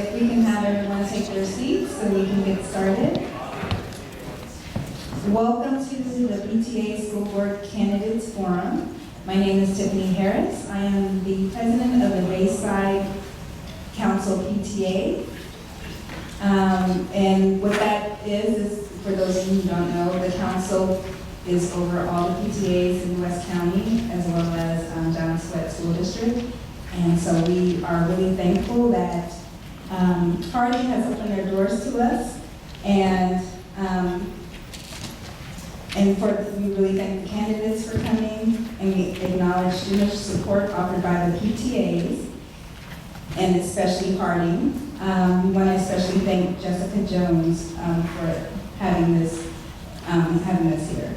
if we can have everyone take their seats so we can get started. Welcome to the PTA School Board Candidates Forum. My name is Tiffany Harris. I am the president of the Bayside Council PTA. And what that is, for those of you who don't know, the council is over all the PTAs in West County, as well as John Sweat School District. And so we are really thankful that Harding has opened their doors to us, and we really thank the candidates for coming, and we acknowledge the support offered by the PTAs, and especially Harding. We want to especially thank Jessica Jones for having us here.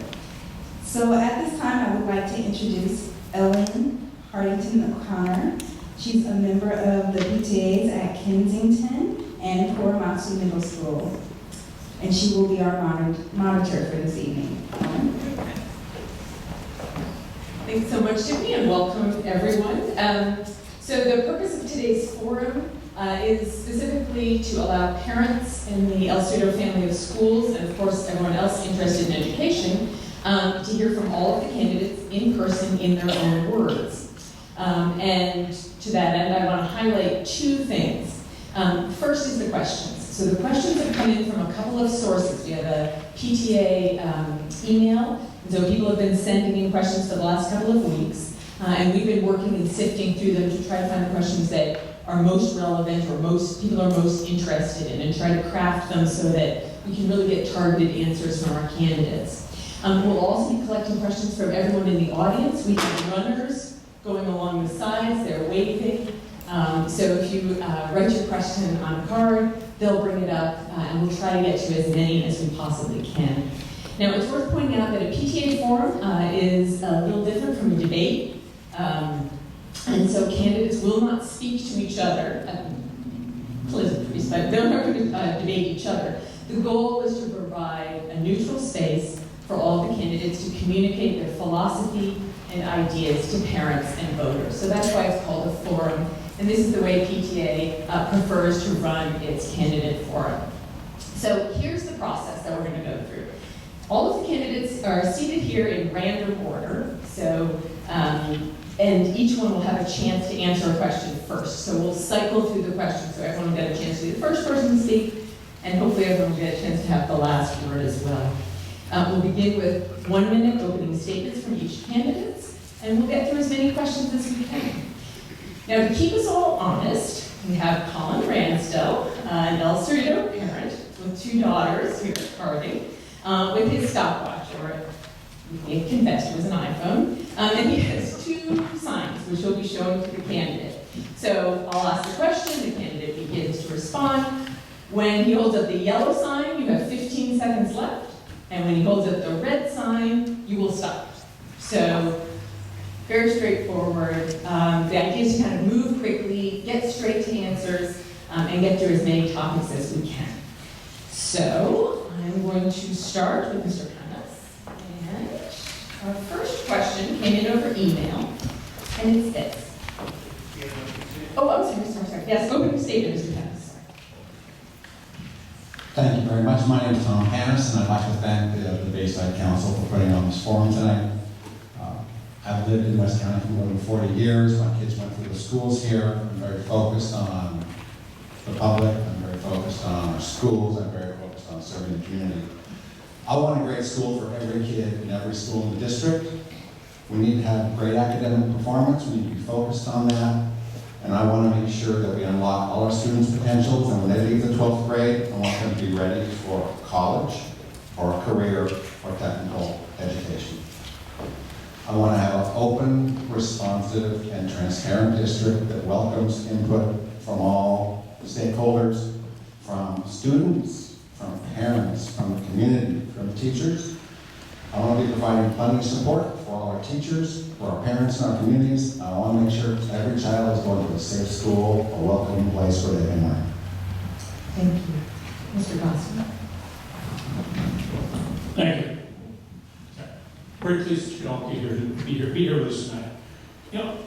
So at this time, I would like to introduce Ellen Hartington O'Connor. She's a member of the PTAs at Kensington and Forum-1 Middle School, and she will be our monitor for this evening. Ellen? Thanks so much, Tiffany, and welcome everyone. So the purpose of today's forum is specifically to allow parents in the El Cerrito family of schools, and of course everyone else interested in education, to hear from all of the candidates in person in their own words. And to that end, I want to highlight two things. First is the questions. So the questions have come in from a couple of sources. We have a PTA email, and so people have been sending in questions for the last couple of weeks, and we've been working and sifting through them to try to find the questions that are most relevant or most people are most interested in, and try to craft them so that we can really get targeted answers from our candidates. We'll also be collecting questions from everyone in the audience. We have runners going along the sides, they're waving. So if you write your question on a card, they'll bring it up, and we'll try to get to as many as we possibly can. Now, it's worth pointing out that a PTA forum is a little different from a debate. And so candidates will not speak to each other, pleasantries, but they're not going to debate each other. The goal is to provide a neutral space for all the candidates to communicate their philosophy and ideas to parents and voters. So that's why it's called a forum, and this is the way PTA prefers to run its candidate forum. So here's the process that we're going to go through. All of the candidates are seated here in random order, so and each one will have a chance to answer a question first. So we'll cycle through the questions so everyone will get a chance to be the first person to speak, and hopefully everyone will get a chance to have the last word as well. We'll begin with 1-minute opening statements from each candidate, and we'll get through as many questions as we can. Now, to keep us all honest, we have Colin Ransdell, an El Cerrito parent with 2 daughters here at Harding, with his stopwatch, or he confessed it was an iPhone, and he has 2 signs, which he'll be showing to the candidate. So I'll ask the question, the candidate begins to respond. When he holds up the yellow sign, you have 15 seconds left, and when he holds up the red sign, you will stop. So very straightforward. The idea is to kind of move quickly, get straight to answers, and get through as many topics as we can. So I'm going to start with Mr. Hannes. And our first question came in over email, and it's this. Oh, I'm sorry. Yes, opening statement, Mr. Hannes. Thank you very much. My name is Tom Hannes, and I'd like to thank the Bayside Council for putting on this forum tonight. I've lived in West County for more than 40 years. My kids went through the schools here. I'm very focused on the public. I'm very focused on our schools. I'm very focused on serving the community. I want a great school for every kid in every school in the district. We need to have great academic performance. We need to be focused on that. And I want to make sure that we unlock all our students' potentials. And when they leave the 12th grade, I want them to be ready for college, or a career, or technical education. I want to have an open, responsive, and transparent district that welcomes input from all stakeholders, from students, from parents, from the community, from teachers. I want to be providing plenty of support for all our teachers, for our parents and our communities. I want to make sure every child is going to a safe school, a welcoming place where they can learn. Thank you. Mr. Gosney. Thank you. Very pleased that you all be here with us tonight. You know,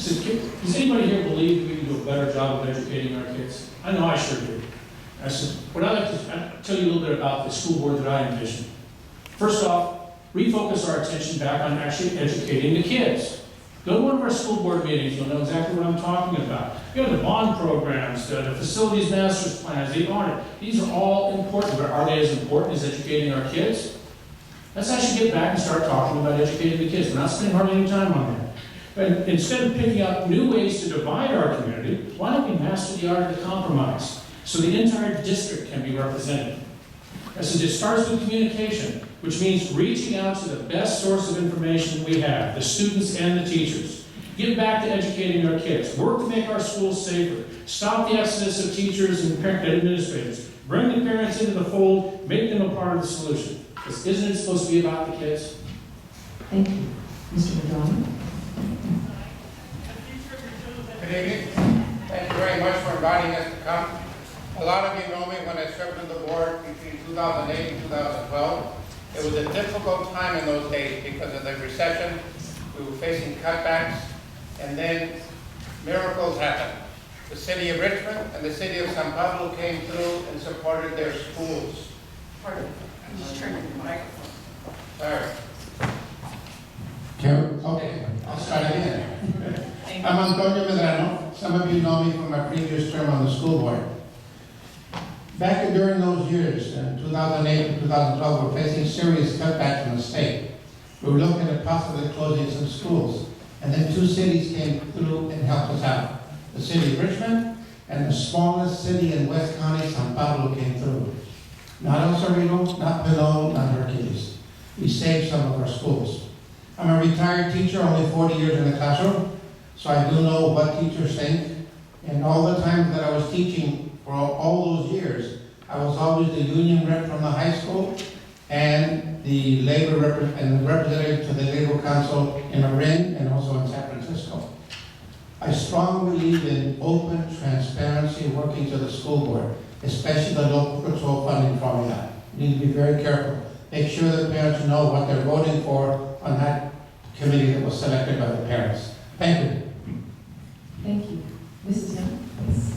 said, does anybody here believe that we can do a better job of educating our kids? I know I sure do. I said, what I'd like to tell you a little bit about the school board that I envision. First off, refocus our attention back on actually educating the kids. Go to one of our school board meetings, you'll know exactly what I'm talking about. You know, the bond programs, the facilities master's plans, the audit. These are all important, but are they as important as educating our kids? Let's actually get back and start talking about educating the kids. We're not spending hardly any time on that. But instead of picking up new ways to divide our community, why don't we master the art of the compromise so the entire district can be represented? I said, it starts with communication, which means reaching out to the best source of information we have, the students and the teachers. Get back to educating our kids. Work to make our schools safer. Stop the exodus of teachers and administrators. Bring the parents into the fold. Make them a part of the solution. Because isn't it supposed to be about the kids? Thank you. Mr. McDonald? Good evening. Thank you very much for inviting us to come. A lot of you know me when I served on the board between 2008 and 2012. It was a difficult time in those days because of the recession. We were facing cutbacks, and then miracles happened. The city of Richmond and the city of San Pablo came through and supported their schools. Pardon? I'm just turning the microphone. Sorry. Okay, I'll start again. I'm Antonio Medrano. Some of you know me from my previous term on the school board. Back during those years, in 2008 and 2012, we were facing serious cutbacks in the state. We were looking at possibly closing some schools. And then two cities came through and helped us out. The city of Richmond and the smallest city in West County, San Pablo, came through. Not El Cerrito, not Pinot, not Hercules. We saved some of our schools. I'm a retired teacher, only 40 years in the classroom, so I do know what teachers think. And all the time that I was teaching for all those years, I was always the union rep from the high school and the labor and the representative to the Labor Council in Marin and also in San Francisco. I strongly believe in open transparency working to the school board, especially the local control funding formula. You need to be very careful. Make sure that parents know what they're voting for on that committee that was selected by the parents. Thank you. Thank you. Mrs. Young, please.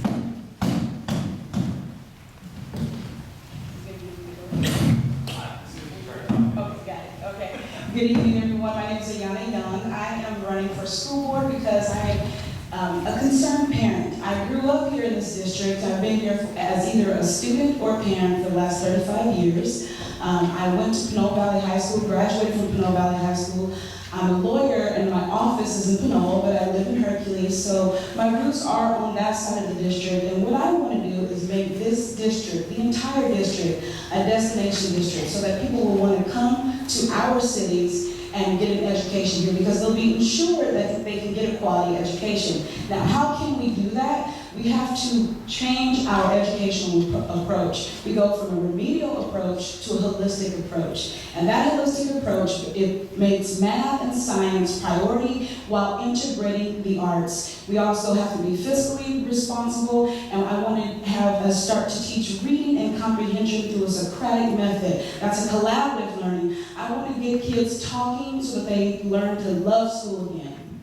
Okay. Good evening, everyone. My name is Ayana Young. I am running for school board because I am a concerned parent. I grew up here in this district. I've been here as either a student or parent for the last 35 years. I went to Pinole Valley High School, graduated from Pinole Valley High School. I'm a lawyer and my office is in Pinole, but I live in Hercules, so my roots are on that side of the district. And what I want to do is make this district, the entire district, a destination district so that people will want to come to our cities and get an education here because they'll be ensured that they can get a quality education. Now, how can we do that? We have to change our educational approach. We go from a remedial approach to a holistic approach. And that holistic approach, it makes math and science priority while integrating the arts. We also have to be fiscally responsible, and I want to have us start to teach reading and comprehension through a Socratic method. That's a collaborative learning. I want to get kids talking so that they learn to love school again.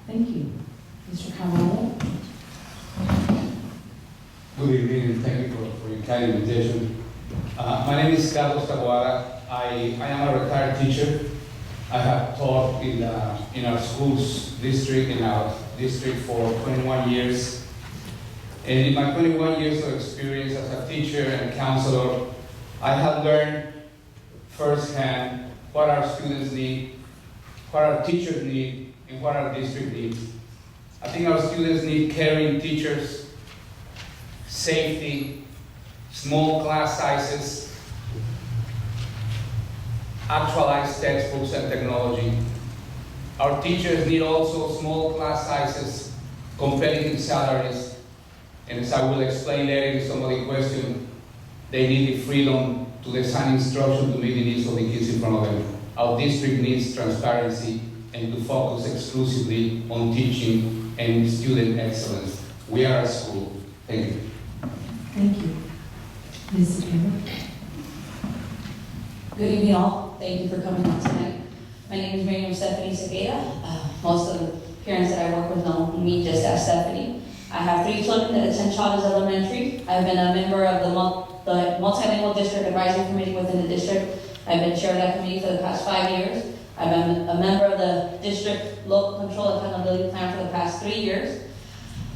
Thank you. Mr. Carvalho? Good evening, and thank you for your kind invitation. My name is Carlos Taboada. I am a retired teacher. I have taught in our schools district, in our district for 21 years. And in my 21 years of experience as a teacher and counselor, I have learned firsthand what our students need, what our teachers need, and what our district needs. I think our students need caring teachers, safety, small class sizes, actualized textbooks and technology. Our teachers need also small class sizes, competitive salaries, and as I will explain later in some of the questions, they need the freedom to design instruction to meet the needs of the kids in front of them. Our district needs transparency and to focus exclusively on teaching and student excellence. We are a school. Thank you. Thank you. Ms. Cepeda? Good evening all. Thank you for coming out tonight. My name is Miriam Stephanie Cepeda. Most of parents that I work with know me just as Stephanie. I have 3 children that attend Chavez Elementary. I've been a member of the Multilingual District Advisory Committee within the district. I've been chair of that committee for the past 5 years. I've been a member of the district local control accountability plan for the past 3 years.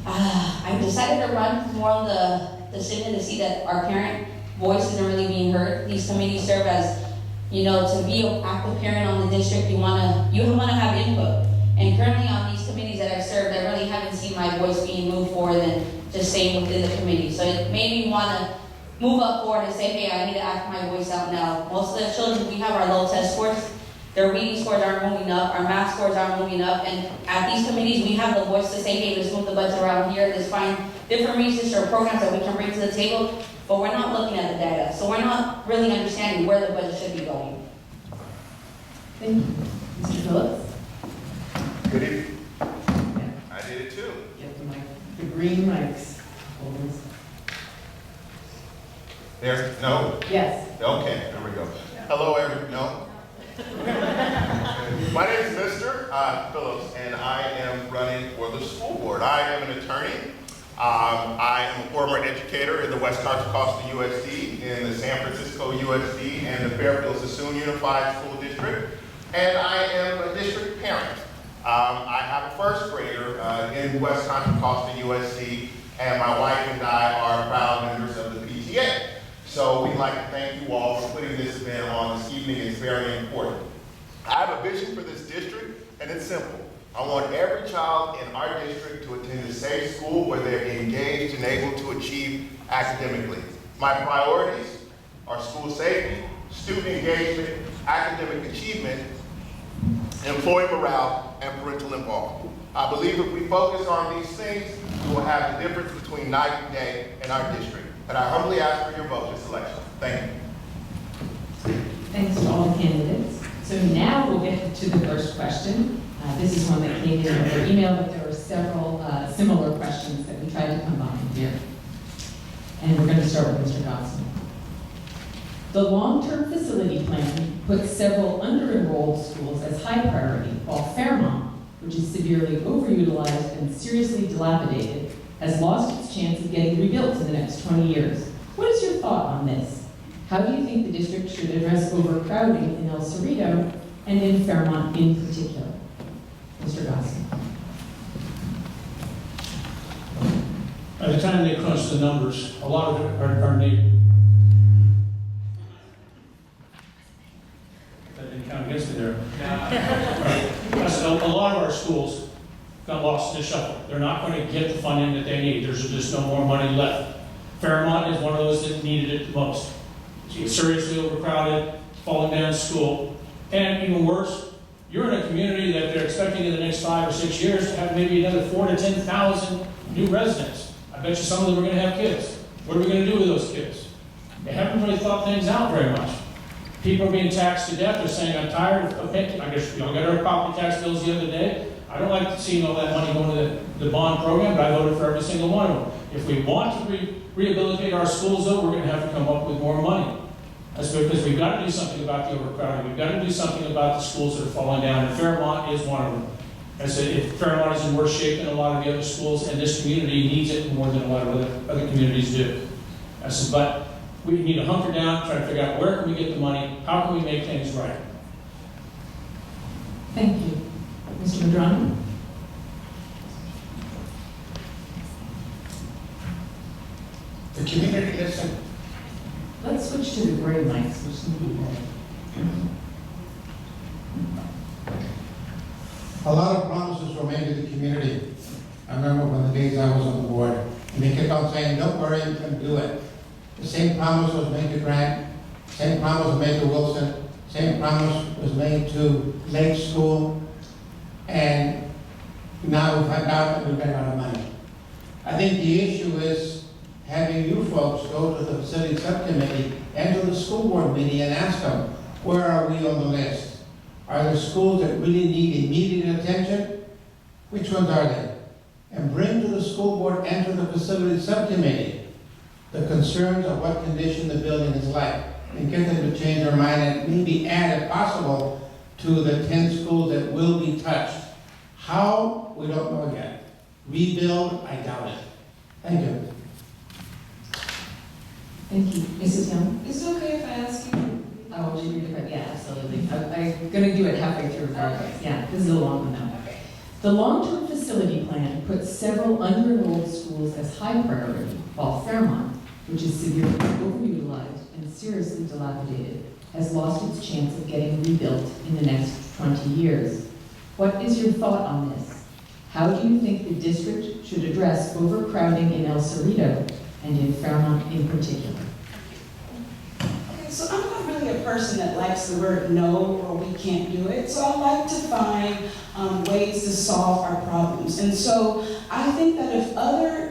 I decided to run more on the decision to see that our parent voice isn't really being heard. These committees serve as, to be an active parent on the district, you wanna have input. And currently on these committees that I've served, I really haven't seen my voice being moved forward than just staying within the committee. So it made me wanna move up forward and say, hey, I need to act my voice out now. Most of the children, we have our low test scores. Their reading scores aren't moving up, our math scores aren't moving up, and at these committees, we have the voice to say, hey, let's move the budget around here, let's find different research or programs that we can bring to the table, but we're not looking at the data, so we're not really understanding where the budget should be going. Thank you. Mr. Phillips? Good evening. I did it too. Get the mic, the green mics. There, no? Yes. Okay, there we go. Hello, everyone. No? My name is Mr. Phillips, and I am running for the school board. I am an attorney. I am a former educator in the West Contra Costa USD, in the San Francisco USD, and the Fairfield Sassoon Unified School District. And I am a district parent. I have a first grader in West Contra Costa USD, and my wife and I are proud members of the PTA. So we'd like to thank you all for putting this event on this evening. It's very important. I have a vision for this district, and it's simple. I want every child in our district to attend a safe school where they're engaged and able to achieve academically. My priorities are school safety, student engagement, academic achievement, employee morale, and parental involvement. I believe if we focus on these things, we will have the difference between night and day in our district. And I humbly ask for your vote this election. Thank you. Thanks to all the candidates. So now we'll get to the first question. This is one that came in over email, but there were several similar questions that we tried to combine here. And we're going to start with Mr. Gosney. The long-term facility plan puts several under-enrolled schools as high priority, while Fairmont, which is severely overutilized and seriously dilapidated, has lost its chance of getting rebuilt in the next 20 years. What is your thought on this? How do you think the district should address overcrowding in El Cerrito and in Fairmont in particular? Mr. Gosney. By the time they crunch the numbers, a lot of it are neighbors. That didn't count against me there. A lot of our schools got lost in the shuffle. They're not going to get the funding that they need. There's just no more money left. Fairmont is one of those that needed it the most. It's seriously overcrowded, falling down school, and even worse, you're in a community that they're expecting in the next 5 or 6 years to have maybe another 4,000 to 10,000 new residents. I bet you some of them are going to have kids. What are we going to do with those kids? They haven't really thought things out very much. People are being taxed to death. They're saying, I'm tired of paying. I guess we all got our property tax bills the other day. I don't like seeing all that money going to the bond program, but I voted for every single one of them. If we want to rehabilitate our schools, though, we're going to have to come up with more money. That's because we've got to do something about the overcrowding. We've got to do something about the schools that are falling down, and Fairmont is one of them. I said, if Fairmont is in worse shape than a lot of the other schools, and this community needs it more than a lot of other communities do. I said, but we need to hunker down, try to figure out where can we get the money, how can we make things right. Thank you. Mr. Madrano? The community listen. Let's switch to the gray mics, which seem to be better. A lot of promises were made to the community. I remember when the days I was on the board, and they kept on saying, don't worry, you can do it. The same promise was made to Grant, same promise was made to Wilson, same promise was made to Lake School, and now we find out that we've ran out of money. I think the issue is having you folks go to the facility subcommittee and to the school board meeting and ask them, where are we on the list? Are there schools that really need immediate attention? Which ones are they? And bring to the school board and to the facility subcommittee the concerns of what condition the building is like, and get them to change their mind and maybe add, if possible, to the 10 schools that will be touched. How? We don't know yet. Rebuild? I doubt it. Thank you. Thank you. Mrs. Young? Is it okay if I ask you? Oh, should we do it? Yeah, absolutely. I'm gonna do it halfway through regardless. Yeah, this is a long one now. Okay. The long-term facility plan puts several under-enrolled schools as high priority, while Fairmont, which is severely overutilized and seriously dilapidated, has lost its chance of getting rebuilt in the next 20 years. What is your thought on this? How do you think the district should address overcrowding in El Cerrito and in Fairmont in particular? Okay, so I'm not really a person that likes the word no or we can't do it. So I like to find ways to solve our problems. And so I think that if other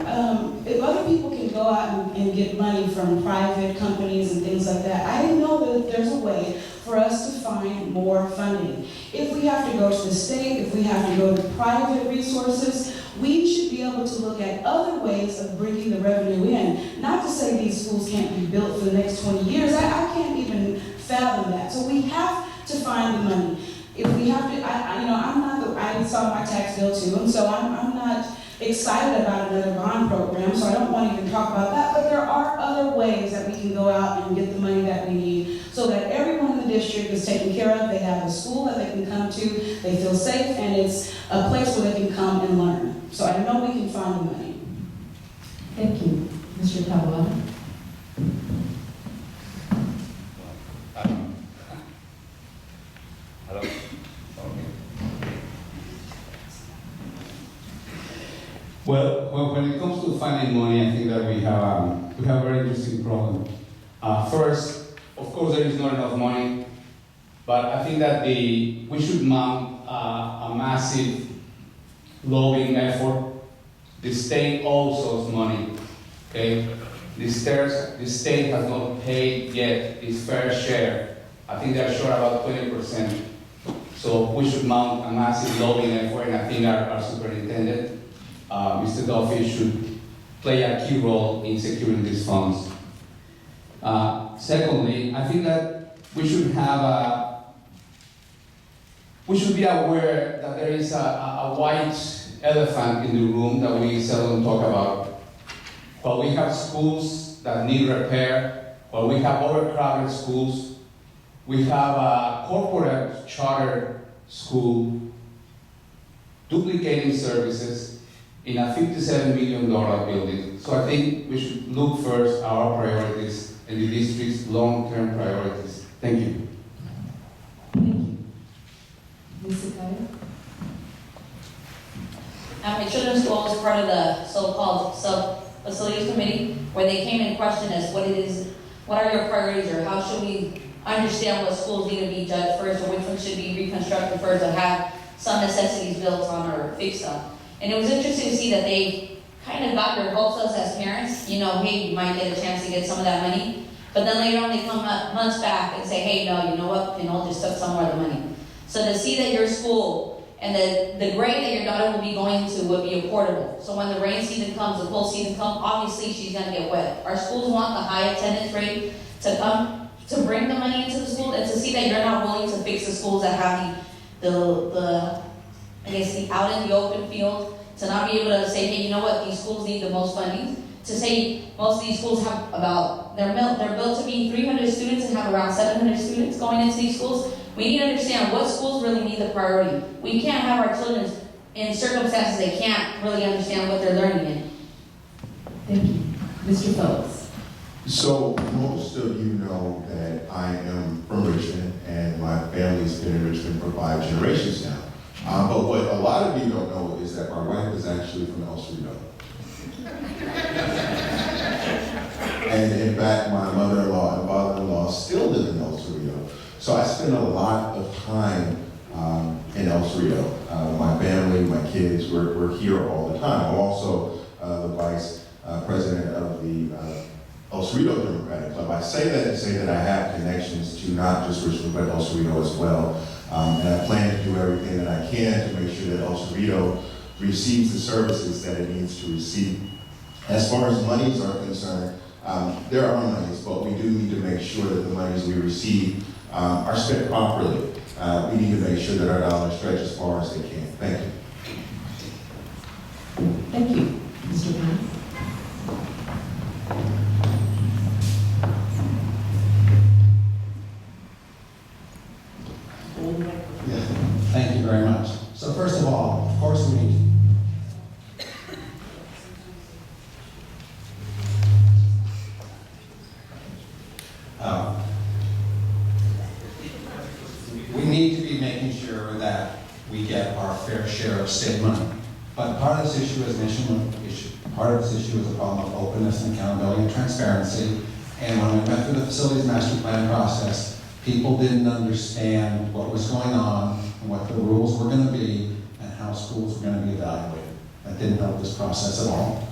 people can go out and get money from private companies and things like that, I didn't know that there's a way for us to find more funding. If we have to go to the state, if we have to go to private resources, we should be able to look at other ways of bringing the revenue in. Not to say these schools can't be built for the next 20 years. I can't even fathom that. So we have to find the money. If we have to, I saw my tax bill too, and so I'm not excited about another bond program, so I don't want to even talk about that, but there are other ways that we can go out and get the money that we need so that everyone in the district is taken care of, they have a school that they can come to, they feel safe, and it's a place where they can come and learn. So I know we can find the money. Thank you. Mr. Taboada? Hello? Okay. Well, when it comes to finding money, I think that we have a very interesting problem. First, of course, there is not enough money, but I think that we should mount a massive lobbying effort. The state owes us money. Okay, the state has not paid yet its fair share. I think they're short about 20%. So we should mount a massive lobbying effort, and I think our superintendent, Mr. Duffy, should play a key role in securing these funds. Secondly, I think that we should be aware that there is a white elephant in the room that we seldom talk about. While we have schools that need repair, while we have overcrowded schools, we have a corporate charter school duplicating services in a $57 million building. So I think we should look first at our priorities and the district's long-term priorities. Thank you. Thank you. Ms. Sakai? My children's school is part of the so-called sub-facilities committee, where they came and questioned us what are your priorities, or how should we understand what schools need to be judged first, or which ones should be reconstructed first, or have some necessities built on or fixed on. And it was interesting to see that they kind of got their hopes us as parents, hey, you might get a chance to get some of that money. But then later on they come up months back and say, hey, no, you know what, just took some more of the money. So to see that your school and the grade that your daughter will be going to would be affordable. So when the rain season comes, the cold season comes, obviously she's going to get wet. Our schools want the high attendance rate to come, to bring the money into the school, and to see that you're not willing to fix the schools that have the out in the open field, to not be able to say, hey, you know what, these schools need the most funding. To say most of these schools have they're built to be 300 students and have around 700 students going into these schools. We need to understand what schools really need the priority. We can't have our children in circumstances they can't really understand what they're learning in. Thank you. Mr. Phillips? So most of you know that I am from Richmond, and my family's been in Richmond for 5 generations now. But what a lot of you don't know is that my wife is actually from El Cerrito. And in fact, my mother-in-law and father-in-law still live in El Cerrito. So I spend a lot of time in El Cerrito. My family, my kids, we're here all the time. I'm also the vice president of the El Cerrito Democratic Club. I say that to say that I have connections to not just Richmond, but El Cerrito as well. And I plan to do everything that I can to make sure that El Cerrito receives the services that it needs to receive. As far as monies are concerned, there are monies, but we do need to make sure that the monies we receive are spent properly. We need to make sure that our dollars stretch as far as they can. Thank you. Thank you. Mr. Pines? Yeah, thank you very much. So first of all, of course we need we need to be making sure that we get our fair share of state money. But part of this issue is an issue. Part of this issue is a problem of openness and accountability and transparency. And when we went through the facilities master plan process, people didn't understand what was going on and what the rules were going to be and how schools were going to be evaluated. That didn't help this process at all.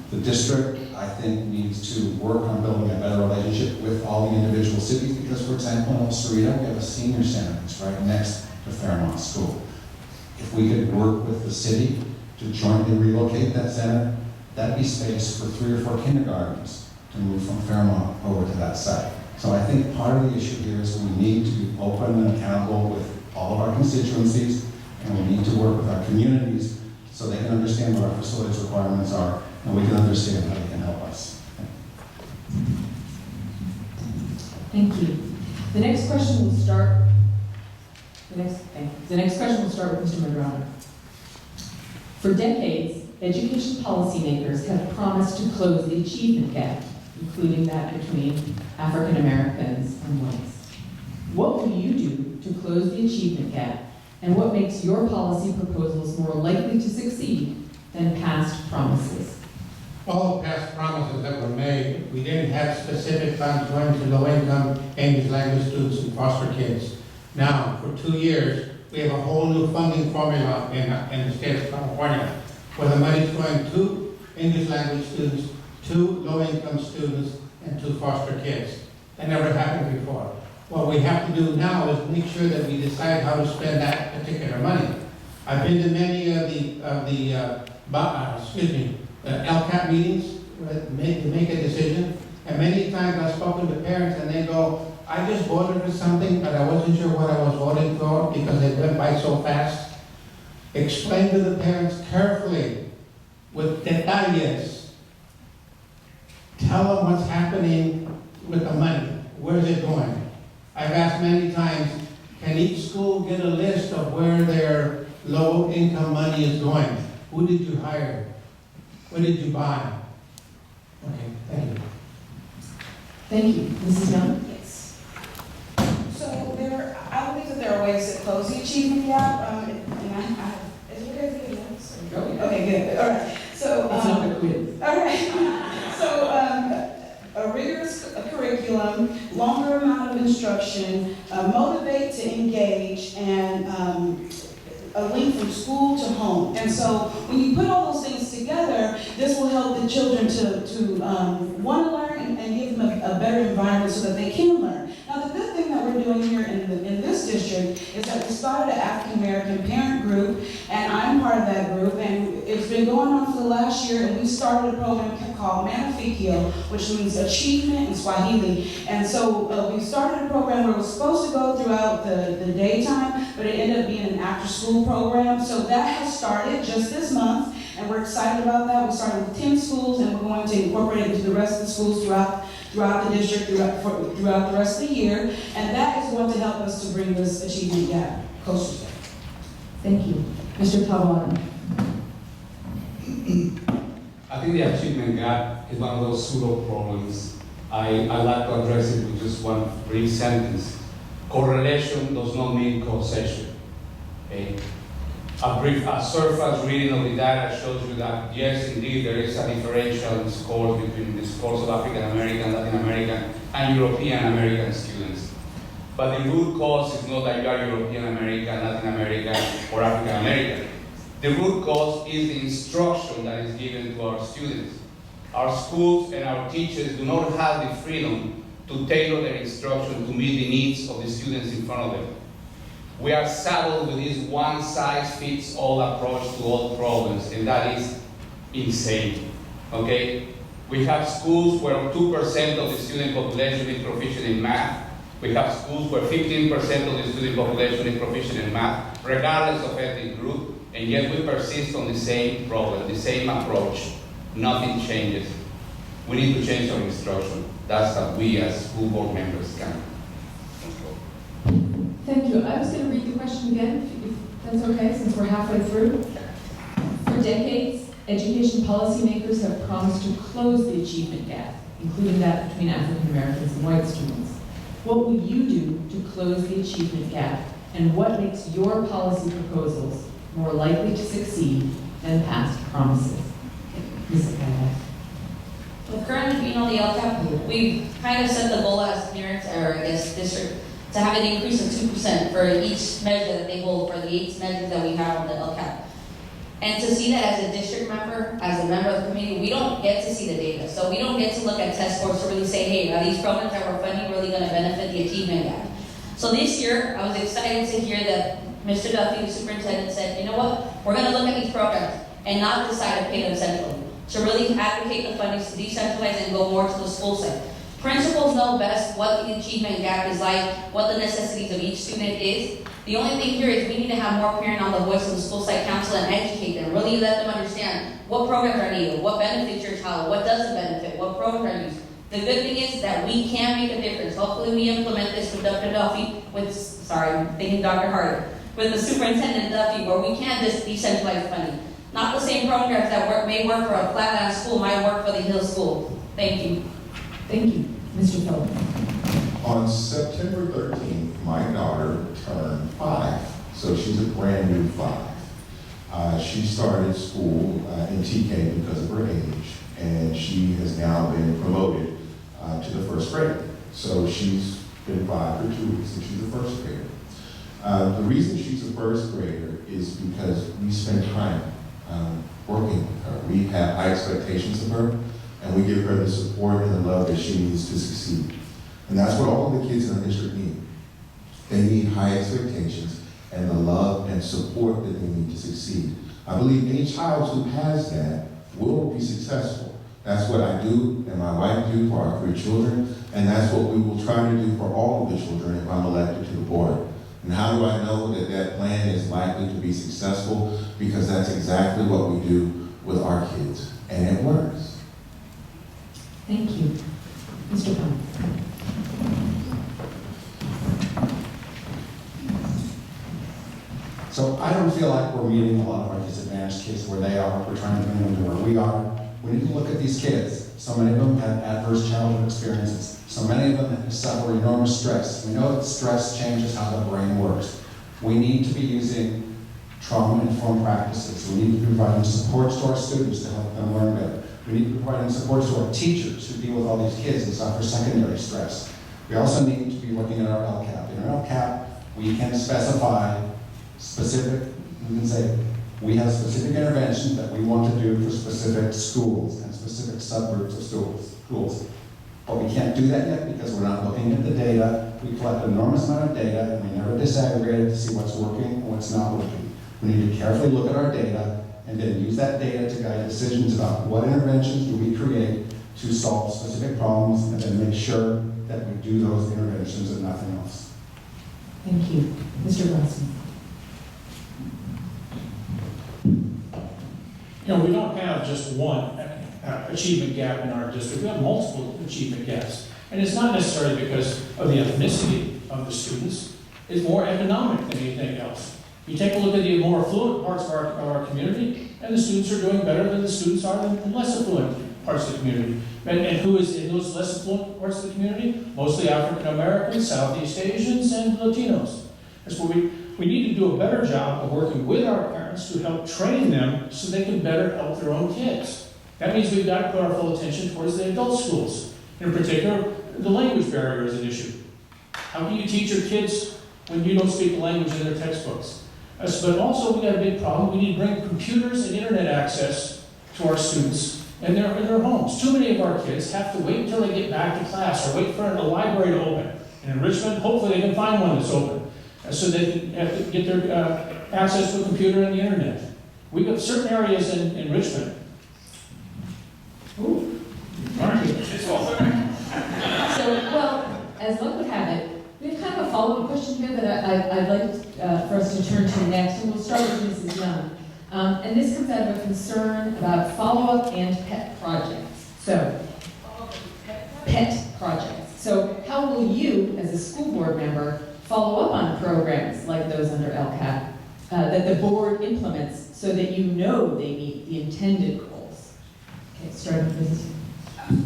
The district, I think, needs to work on building a better relationship with all the individual cities because, for example, in El Cerrito, we have a senior center that's right next to Fairmont School. If we could work with the city to jointly relocate that center, that'd be space for 3 or 4 kindergartens to move from Fairmont over to that site. So I think part of the issue here is we need to be open and accountable with all of our constituencies, and we need to work with our communities so they can understand what our facilities requirements are, and we can understand how they can help us. Thank you. The next question will start. The next question will start with Mr. Medrano. For decades, education policymakers have promised to close the achievement gap, including that between African Americans and whites. What will you do to close the achievement gap, and what makes your policy proposals more likely to succeed than past promises? All the past promises that were made, we didn't have specific funds going to low-income English language students and foster kids. Now, for 2 years, we have a whole new funding formula in the state of California, where the money is going to English language students, to low-income students, and to foster kids. That never happened before. What we have to do now is make sure that we decide how to spend that particular money. I've been to many of the LCAP meetings where they make a decision, and many times I've spoken to parents and they go, I just voted for something, but I wasn't sure what I was voting for because it went by so fast. Explain to the parents carefully with detalles. Tell them what's happening with the money. Where's it going? I've asked many times, can each school get a list of where their low-income money is going? Who did you hire? What did you buy? Okay, thank you. Thank you. Mrs. Young? Yes. So I believe that there are ways to close the achievement gap. Is it okay for you? Okay, good. All right. So It's not a quiz. all right. So a rigorous curriculum, longer amount of instruction, motivate to engage, and a link from school to home. And so when you put all those things together, this will help the children to want to learn and give them a better environment so that they can learn. Now, the good thing that we're doing here in this district is that we started an African American parent group, and I'm part of that group, and it's been going on for the last year, and we started a program called Manafikio, which means achievement in Swahili. And so we started a program where it was supposed to go throughout the daytime, but it ended up being an after-school program. So that has started just this month, and we're excited about that. We started with 10 schools, and we're going to incorporate it into the rest of the schools throughout the district, throughout the rest of the year, and that is going to help us to bring this achievement gap closer. Thank you. Mr. Tawana? I think the achievement gap is one of those pseudo problems. I like to address it with just one brief sentence. Correlation does not mean causation. Okay? A surface reading of the data shows you that, yes, indeed, there is a differential in scores between the scores of African American, Latin American, and European American students. But the root cause is not that you are European American, Latin American, or African American. The root cause is the instruction that is given to our students. Our schools and our teachers do not have the freedom to tailor their instruction to meet the needs of the students in front of them. We are saddled with this one-size-fits-all approach to all problems, and that is insane, okay? We have schools where 2% of the student population is proficient in math. We have schools where 15% of the student population is proficient in math, regardless of ethnic group. and yet we persist on the same problem, the same approach. Nothing changes. We need to change our instruction. That's how we as school board members can. Thank you. I was going to read the question again, if that's okay, since we're halfway through. For decades, education policymakers have promised to close the achievement gap, including that between African Americans and white students. What will you do to close the achievement gap, and what makes your policy proposals more likely to succeed than past promises? Ms. Ayala. Well, currently being on the LCAP, we've kind of set the goal as parents, or I guess district, to have an increase of 2% for each measure that they hold for the 8 measures that we have on the LCAP. And to see that as a district member, as a member of the committee, we don't get to see the data. So we don't get to look at test scores to really say, hey, are these programs that we're funding really going to benefit the achievement gap? So this year, I was excited to hear that Mr. Duffy, the superintendent, said, you know what, we're going to look at these programs and not decide to pay them centrally. To really advocate the funding to decentralize and go more to the school side. Principals know best what the achievement gap is like, what the necessities of each student is. The only thing here is we need to have more parent on the voice of the school site council and educate them, really let them understand what programs are needed, what benefits your child, what doesn't benefit, what programs are used. The good thing is that we can make a difference. Hopefully we implement this with Dr. Duffy, I'm thinking Dr. Harder, with the superintendent Duffy, where we can just decentralize funding. Not the same programs that may work for a flatland school might work for the Hill School. Thank you. Thank you. Mr. Phillips. On September 13th, my daughter turned 5, so she's a brand new 5. She started school in TK because of her age, and she has now been promoted to the 1st grade. So she's been 5 for 2 weeks, and she's a 1st grader. The reason she's a 1st grader is because we spend time working with her. We have high expectations of her, and we give her the support and the love that she needs to succeed. And that's what all of the kids in our district need. They need high expectations and the love and support that they need to succeed. I believe any child who has that will be successful. That's what I do and my wife do for our 3 children, and that's what we will try to do for all of the children if I'm elected to the board. And how do I know that that plan is likely to be successful? Because that's exactly what we do with our kids, and it works. Thank you. Mr. Pond. So I don't feel like we're meeting a lot of our disadvantaged kids where they are. We're trying to bring them to where we are. We need to look at these kids. So many of them have adverse childhood experiences. So many of them suffer enormous stress. We know that stress changes how the brain works. We need to be using trauma-informed practices. We need to be providing supports to our students to help them learn better. We need to be providing supports to our teachers who deal with all these kids and suffer secondary stress. We also need to be looking at our LCAP. In our LCAP, we can specify specific, we can say, we have specific interventions that we want to do for specific schools and specific subgroups of schools. But we can't do that yet because we're not looking at the data. We collect an enormous amount of data and we never disaggregate it to see what's working and what's not working. We need to carefully look at our data and then use that data to guide decisions about what interventions do we create to solve specific problems, and then make sure that we do those interventions and nothing else. Thank you. Mr. Gosney. You know, we don't have just one achievement gap in our district. We have multiple achievement gaps. And it's not necessarily because of the ethnicity of the students. It's more economic than anything else. You take a look at the more affluent parts of our community, and the students are doing better than the students are in less affluent parts of the community. And who is in those less affluent parts of the community? Mostly African Americans, Southeast Asians, and Latinos. That's where we need to do a better job of working with our parents to help train them so they can better help their own kids. That means we've got to put our full attention towards the adult schools. In particular, the language barrier is an issue. How can you teach your kids when you don't speak the language in their textbooks? But also, we got a big problem. We need to bring computers and internet access to our students in their homes. Too many of our kids have to wait until they get back to class or wait for a library to open. And in Richmond, hopefully they can find one that's open so they can have to get their access to a computer and the internet. We've got certain areas in Richmond. Ooh. So, well, as luck would have it, we have kind of a follow-up question here that I'd like for us to turn to next, and we'll start with Mrs. Young. And this comes out of a concern about follow-up and pet projects. So, pet projects. So how will you, as a school board member, follow up on programs like those under LCAP that the board implements so that you know they meet the intended goals? Okay, starting with Mrs.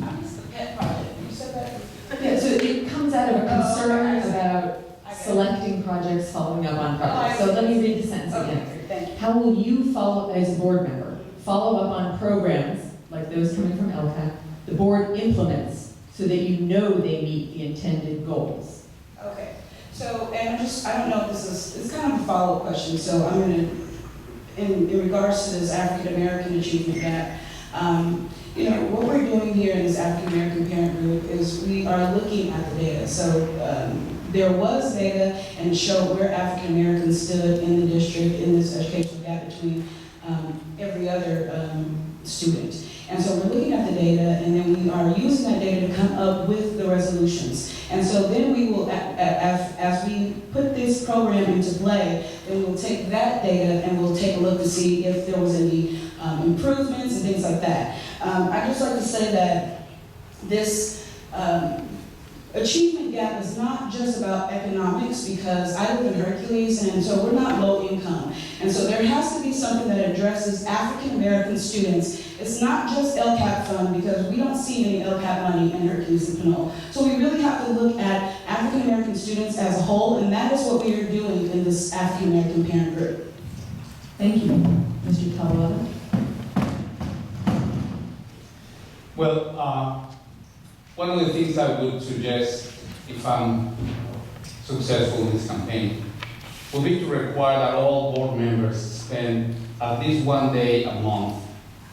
I missed the pet project, you said that? Yeah, so it comes out of a concern okay. about selecting projects, following up on projects. Oh, I So let me read the sentence again. Okay, thank you. How will you follow, as a board member, follow up on programs like those coming from LCAP the board implements so that you know they meet the intended goals? Okay, so, and I don't know if this is, it's kind of a follow-up question, so I'm gonna, in regards to this African American achievement gap, you know, what we're doing here in this African American parent group is we are looking at the data. So there was data and it showed where African Americans stood in the district in this educational gap between every other student. And so we're looking at the data, and then we are using that data to come up with the resolutions. And so then we will, as we put this program into play, then we'll take that data and we'll take a look to see if there was any improvements and things like that. I'd just like to say that this achievement gap is not just about economics, because I live in Hercules, and so we're not low income. And so there has to be something that addresses African American students. It's not just LCAP fund, because we don't see any LCAP money in Hercules and Pinole. So we really have to look at African American students as a whole, and that is what we are doing in this African American parent group. Thank you. Mr. Talawala? Well, one of the things I would suggest, if I'm successful in this campaign, would be to require that all board members spend at least one day a month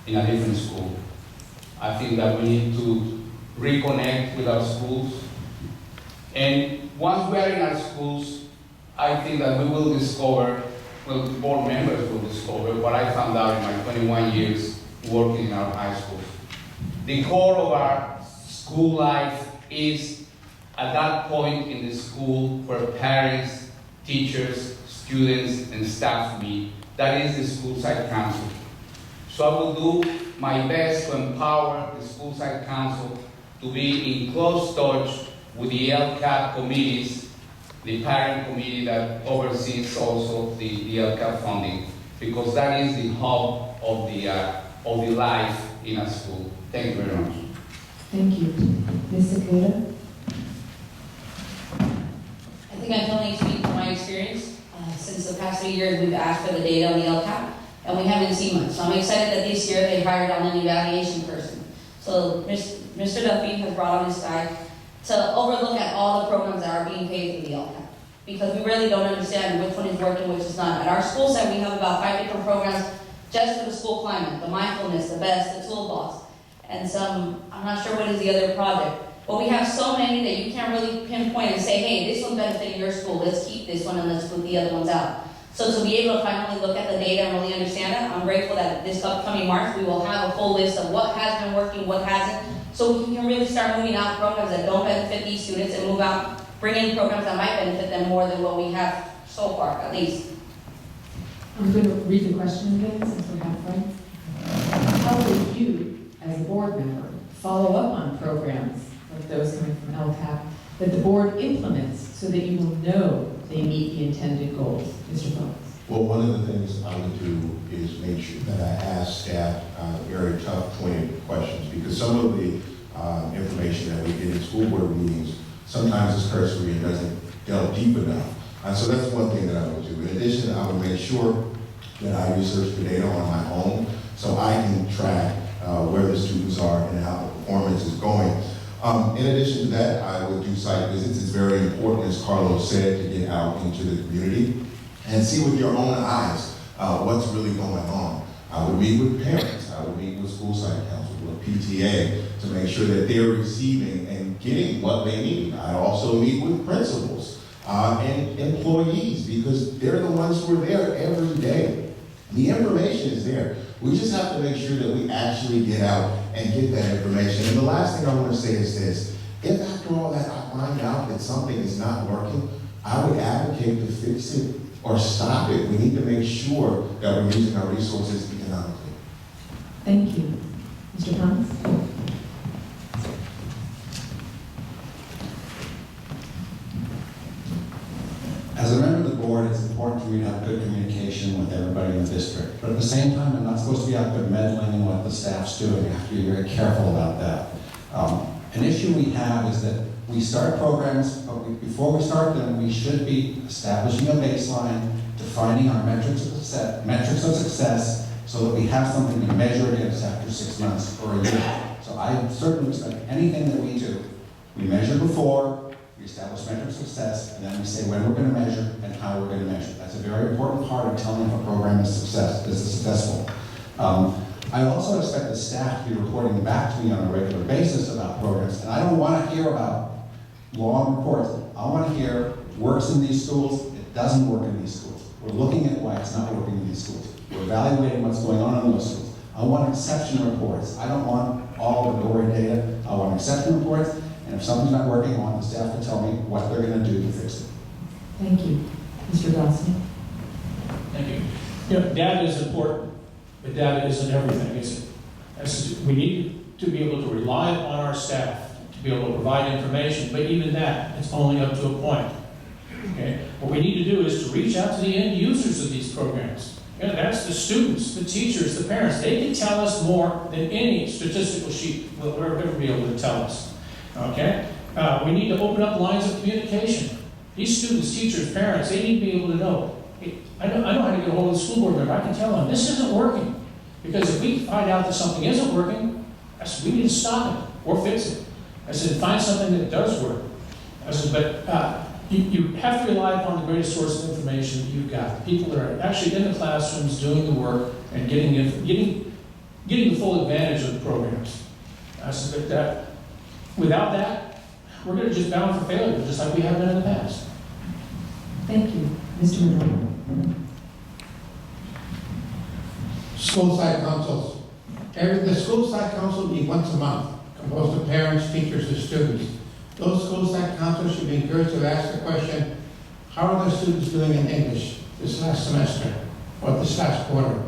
in a different school. I think that we need to reconnect with our schools. And once we are in our schools, I think that we will discover, well, the board members will discover what I found out in my 21 years working in our high schools. The core of our school life is at that point in the school where parents, teachers, students, and staff meet. That is the school site council. So I will do my best to empower the school site council to be in close touch with the LCAP committees, the parent committee that oversees also the LCAP funding, because that is the hub of the life in a school. Thank you very much. Thank you. Ms. Sakota? I think I can only speak from my experience. Since the past 3 years, we've asked for the data on the LCAP, and we haven't seen much. So I'm excited that this year they hired on an evaluation person. So Mr. Duffy has brought on this guy to overlook at all the programs that are being paid through the LCAP, because we really don't understand which one is working, which is not. At our school site, we have about 5 different programs just for the school climate, the mindfulness, the best, the toolbox, and some, I'm not sure what is the other project. But we have so many that you can't really pinpoint and say, hey, this one's benefiting your school, let's keep this one and let's put the other ones out. So to be able to finally look at the data and really understand it, I'm grateful that this upcoming March, we will have a full list of what has been working, what hasn't, so we can really start moving out programs that don't benefit these students and move out, bring in programs that might benefit them more than what we have so far, at least. I'm going to read the question again since we're halfway. How will you, as a board member, follow up on programs like those coming from LCAP that the board implements so that you will know they meet the intended goals? Mr. Phillips. Well, one of the things I would do is make sure that I ask staff very tough, pointed questions, because some of the information that we get in school board meetings sometimes is cursory and doesn't delve deep enough. So that's one thing that I would do. In addition, I would make sure that I research the data on my own so I can track where the students are and how the performance is going. In addition to that, I would do site visits. It's very important, as Carlos said, to get out into the community and see with your own eyes what's really going on. I would meet with parents. I would meet with school site council, with PTA, to make sure that they're receiving and getting what they need. I also meet with principals and employees, because they're the ones who are there every day. The information is there. We just have to make sure that we actually get out and get that information. And the last thing I want to say is this: if after all that I find out that something is not working, I would advocate to fix it or stop it. We need to make sure that we're using our resources economically. Thank you. Mr. Hans? As a member of the board, it's important for me to have good communication with everybody in the district. But at the same time, I'm not supposed to be out there meddling in what the staff's doing. I have to be very careful about that. An issue we have is that we start programs, but before we start them, we should be establishing a baseline, defining our metrics of success, so that we have something to measure against after 6 months or a year. So I certainly expect anything that we do, we measure before, we establish metrics of success, and then we say when we're going to measure and how we're going to measure. That's a very important part of telling if a program is successful. I also expect the staff to be reporting back to me on a regular basis about programs, and I don't want to hear about long reports. I want to hear works in these schools, it doesn't work in these schools. We're looking at why it's not working in these schools. We're evaluating what's going on in those schools. I want exception reports. I don't want all the glory data. I want exception reports, and if something's not working, I want the staff to tell me what they're going to do to fix it. Thank you. Mr. Gosney? Thank you. You know, data is important, but data isn't everything, is it? We need to be able to rely upon our staff to be able to provide information, but even that, it's only up to a point. Okay? What we need to do is to reach out to the end users of these programs. You know, that's the students, the teachers, the parents. They can tell us more than any statistical sheet will ever be able to tell us. Okay? We need to open up lines of communication. These students, teachers, parents, they need to be able to know, hey, I know how to get a hold of the school board member. I can tell them this isn't working. Because if we find out that something isn't working, I said, we need to stop it or fix it. I said, find something that does work. I said, but you have to rely upon the greatest source of information that you've got. People that are actually in the classrooms doing the work and getting the full advantage of the programs. I said, but without that, we're going to just bound for failure, just like we have been in the past. Thank you. Mr. Monroe? School site councils. The school site council meet once a month, composed of parents, teachers, and students. Those school site councils should be encouraged to ask the question, how are the students doing in English this last semester or this last quarter?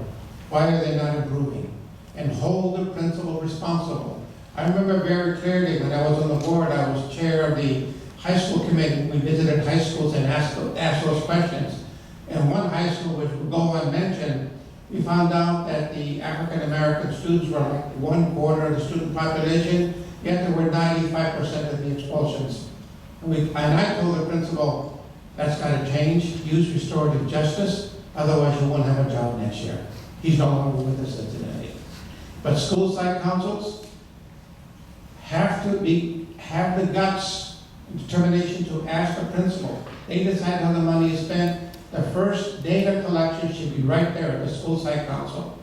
Why are they not improving? And hold the principal responsible. I remember very clearly when I was on the board, I was chair of the high school committee. We visited high schools and asked those questions. And one high school, which will go unmentioned, we found out that the African American students were like 1/4 of the student population, yet there were 95% of the expulsions. And I told the principal, that's got to change, use restorative justice, otherwise you won't have a job next year. He's no longer with us today. But school site councils have the guts and determination to ask the principal. They decide how the money is spent. The first data collection should be right there at the school site council.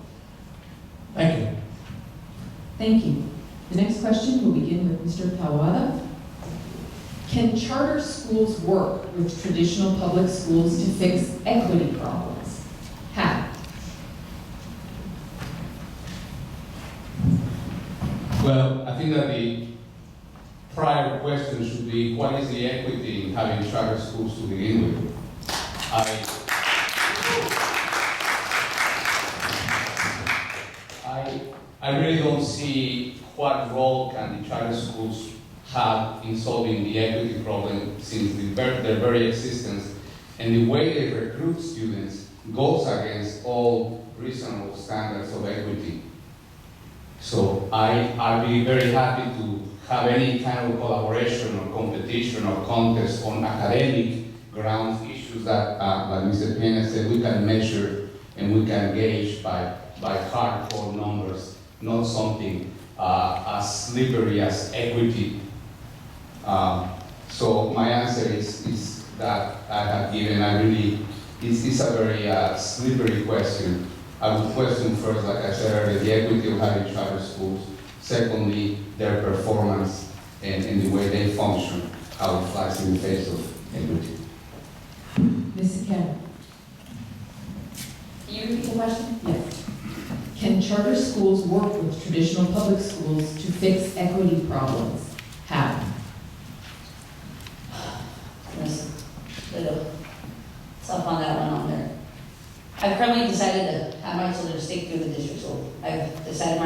Thank you. Thank you. The next question will begin with Mr. Pawada. Can charter schools work with traditional public schools to fix equity problems? How? Well, I think that the prior question should be, what is the equity in having charter schools to begin with? I really don't see what role can the charter schools have in solving the equity problem, since their very existence and the way they recruit students goes against all reasonable standards of equity. So I'd be very happy to have any kind of collaboration or competition or contest on academic grounds, issues that, like Mr. Pena said, we can measure and we can gauge by hardcore numbers, not something as slippery as equity. So my answer is that I have given. It's a very slippery question. I would question first, like I said earlier, the equity of having charter schools. Secondly, their performance and the way they function, how it flies in the face of equity. Ms. Ken? Can you repeat the question? Yes. Can charter schools work with traditional public schools to fix equity problems? How? That's a little tough on that one.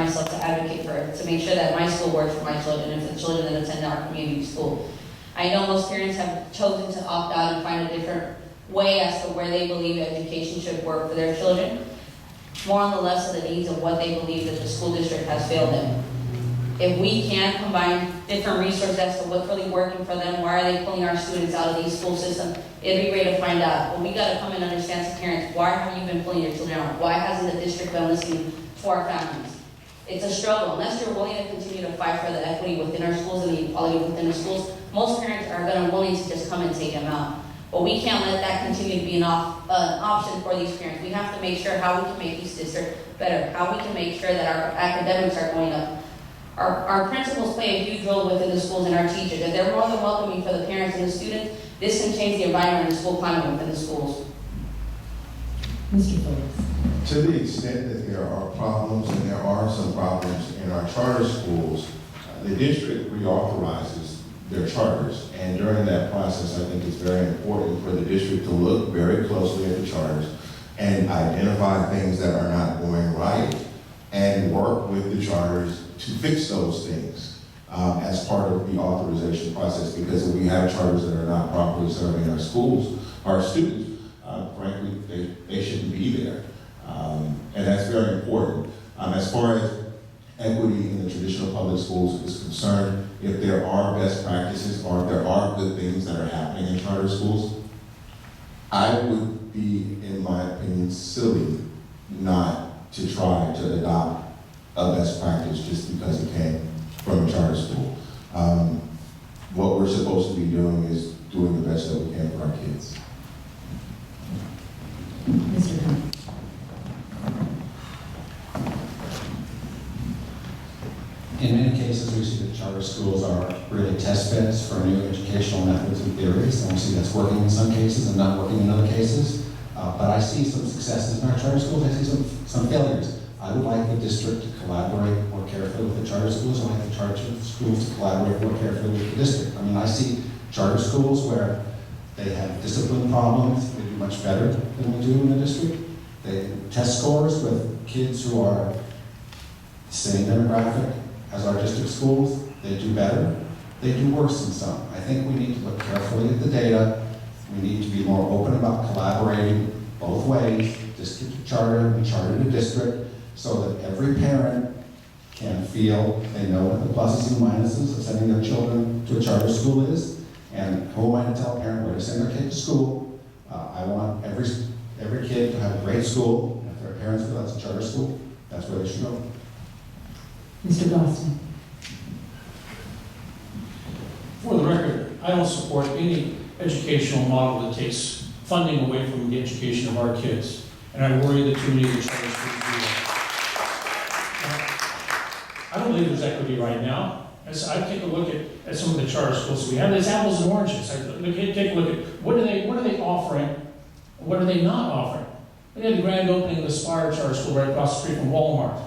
myself to advocate for, to make sure that my school works for my children and for the children that attend our community school. I know most parents have chosen to opt out and find a different way as to where they believe education should work for their children, more on the less of the needs of what they believe that the school district has failed them. If we can't combine different resources as to what's really working for them, why are they pulling our students out of these school systems, it'd be great to find out. But we gotta come and understand as parents, why have you been pulling your children out? Why hasn't the district been listening to our families? It's a struggle. Unless you're willing to continue to fight for the equity within our schools and the equality within the schools, most parents are gonna willing to just come and take them out. But we can't let that continue to be an option for these parents. We have to make sure how we can make these districts better, how we can make sure that our academics are going up. Our principals play a huge role within the schools and our teachers. If they're more than welcoming for the parents and the students, this can change the environment and the school climate within the schools. Mr. Phillips. To the extent that there are problems, and there are some problems in our charter schools, the district reauthorizes their charters. And during that process, I think it's very important for the district to look very closely at the charters and identify things that are not going right and work with the charters to fix those things as part of the authorization process. Because if we have charters that are not properly serving our schools, our students, frankly, they shouldn't be there. And that's very important. As far as equity in the traditional public schools is concerned, if there are best practices or if there are good things that are happening in charter schools, I would be, in my opinion, silly not to try to adopt a best practice just because it came from a charter school. What we're supposed to be doing is doing the best that we can for our kids. Mr. Hunt. In many cases, we see that charter schools are really test beds for new educational methods and theories, and we see that's working in some cases and not working in other cases. But I see some successes in our charter schools, I see some failures. I would like the district to collaborate more carefully with the charter schools. I like the charter schools to collaborate more carefully with the district. I mean, I see charter schools where they have discipline problems, they do much better than we do in the district. They test scores with kids who are the same demographic as our district schools, they do better. They do worse in some. I think we need to look carefully at the data. We need to be more open about collaborating both ways, district to charter and charter to district, so that every parent can feel they know what the pluses and minuses of sending their children to a charter school is. And who am I to tell a parent where to send their kid to school? I want every kid to have a great school. And if their parents feel that's a charter school, that's where they should go. Mr. Gosney. For the record, I don't support any educational model that takes funding away from the education of our kids. And I worry that too many of the charter schools do that. I don't believe there's equity right now. As I take a look at some of the charter schools we have, there's apples and oranges. Take a look at what are they offering, what are they not offering. We had the grand opening of the Spire Charter School right across the street from Walmart.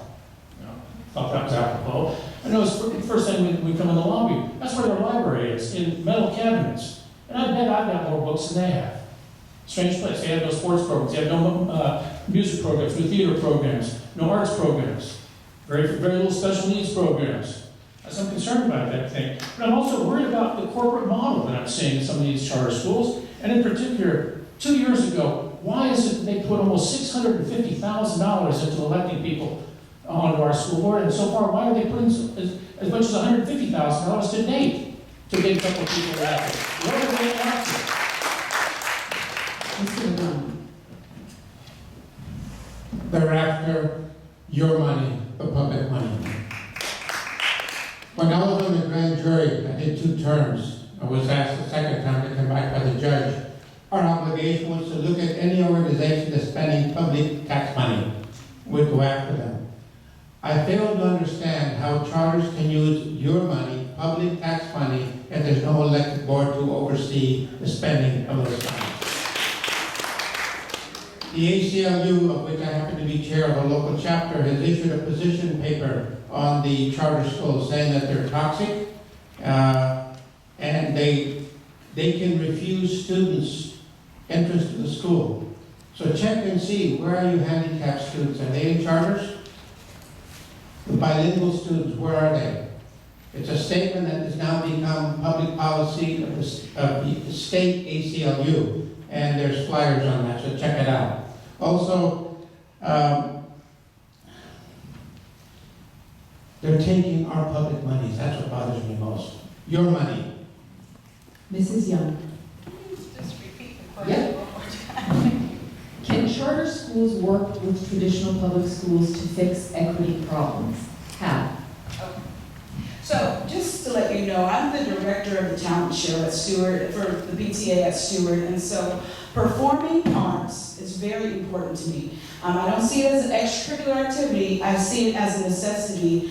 Thought that was apropos. I know it's the first time we come in the lobby. That's where their library is, in metal cabinets. And I bet I've got more books than they have. Strange place. They have no sports programs. They have no music programs, no theater programs, no arts programs. Very little special needs programs. I'm concerned about that thing. But I'm also worried about the corporate model that I'm seeing in some of these charter schools. And in particular, 2 years ago, why is it they put almost $650,000 into electing people onto our school board, and so far, why are they putting as much as $150,000 to date to get a couple of people elected? What are they after? Mr. Dunn. They're after your money, the public money. When I was on the grand jury, I did 2 terms. I was asked the second time to come back by the judge. Our obligation was to look at any organization that's spending public tax money. We'd go after them. I fail to understand how charters can use your money, public tax money, and there's no elected board to oversee the spending of those funds. The ACLU, of which I happen to be chair of a local chapter, has issued a position paper on the charter schools saying that they're toxic, and they can refuse students entrance to the school. So check and see, where are you handicapped students? Are they in charters? The bilingual students, where are they? It's a statement that has now become public policy of the state ACLU, and there's flyers on that, so check it out. Also, they're taking our public monies. That's what bothers me most. Your money. Mrs. Young. Just repeat the Yep. question one more time. Can charter schools work with traditional public schools to fix equity problems? How? So, just to let you know, I'm the director of the talent show at Stewart, for the PTA at Stewart, and so performing arts is very important to me. I don't see it as an extracurricular activity, I see it as a necessity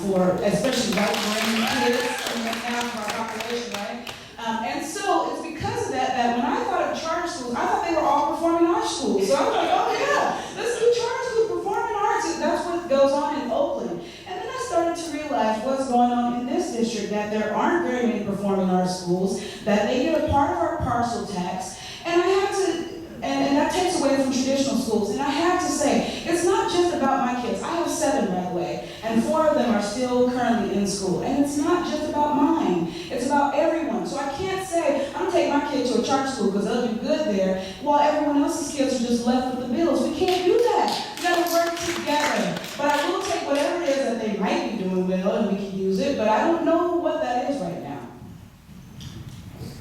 for, especially right-brain kids in half of our population, right? And so, it's because of that when I thought of charter schools, I thought they were all performing arts schools. So I was like, oh yeah, let's do charter schools, performing arts, and that's what goes on in Oakland. And then I started to realize what's going on in this district, that there aren't very many performing arts schools, that they get a part of our parcel tax, and I have to, and that takes away from traditional schools. And I have to say, it's not just about my kids. I have 7, by the way, and 4 of them are still currently in school. And it's not just about mine. It's about everyone. So I can't say, I'm going to take my kid to a charter school because they'll do good there, while everyone else's kids are just left with the bills. We can't do that. We got to work together. But I will take whatever it is that they might be doing well, and we can use it, but I don't know what that is right now.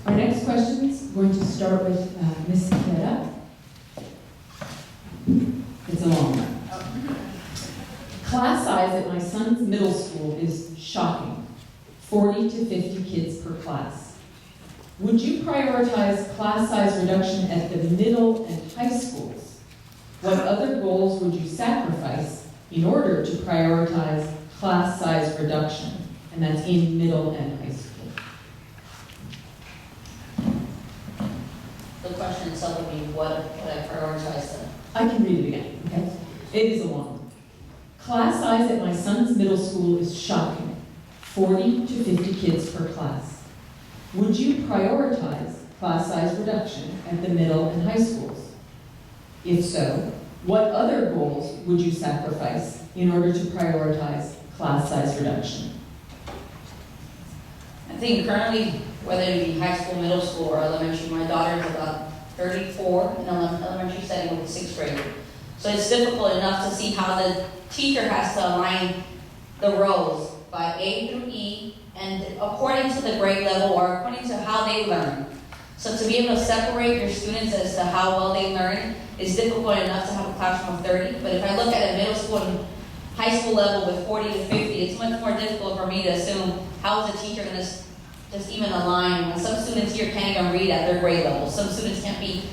Our next question is going to start with Ms. Quintana. It's a long one. Class size at my son's middle school is shocking. 40 to 50 kids per class. Would you prioritize class size reduction at the middle and high schools? What other goals would you sacrifice in order to prioritize class size reduction? And that's in middle and high school. The question itself would be what I prioritize then. I can read it again, okay? It is a long one. Class size at my son's middle school is shocking. 40 to 50 kids per class. Would you prioritize class size reduction at the middle and high schools? If so, what other goals would you sacrifice in order to prioritize class size reduction? I think currently, whether it be high school, middle school, or elementary, my daughter is about 34 in elementary setting with the 6th grade. So it's difficult enough to see how the teacher has to align the rows by A through E and according to the grade level or according to how they learn. So to be able to separate your students as to how well they learn is difficult enough to have a classroom of 30. But if I look at a middle school and high school level with 40 to 50, it's much more difficult for me to assume how is the teacher going to just even align when some students here can't even read at their grade level. Some students can't be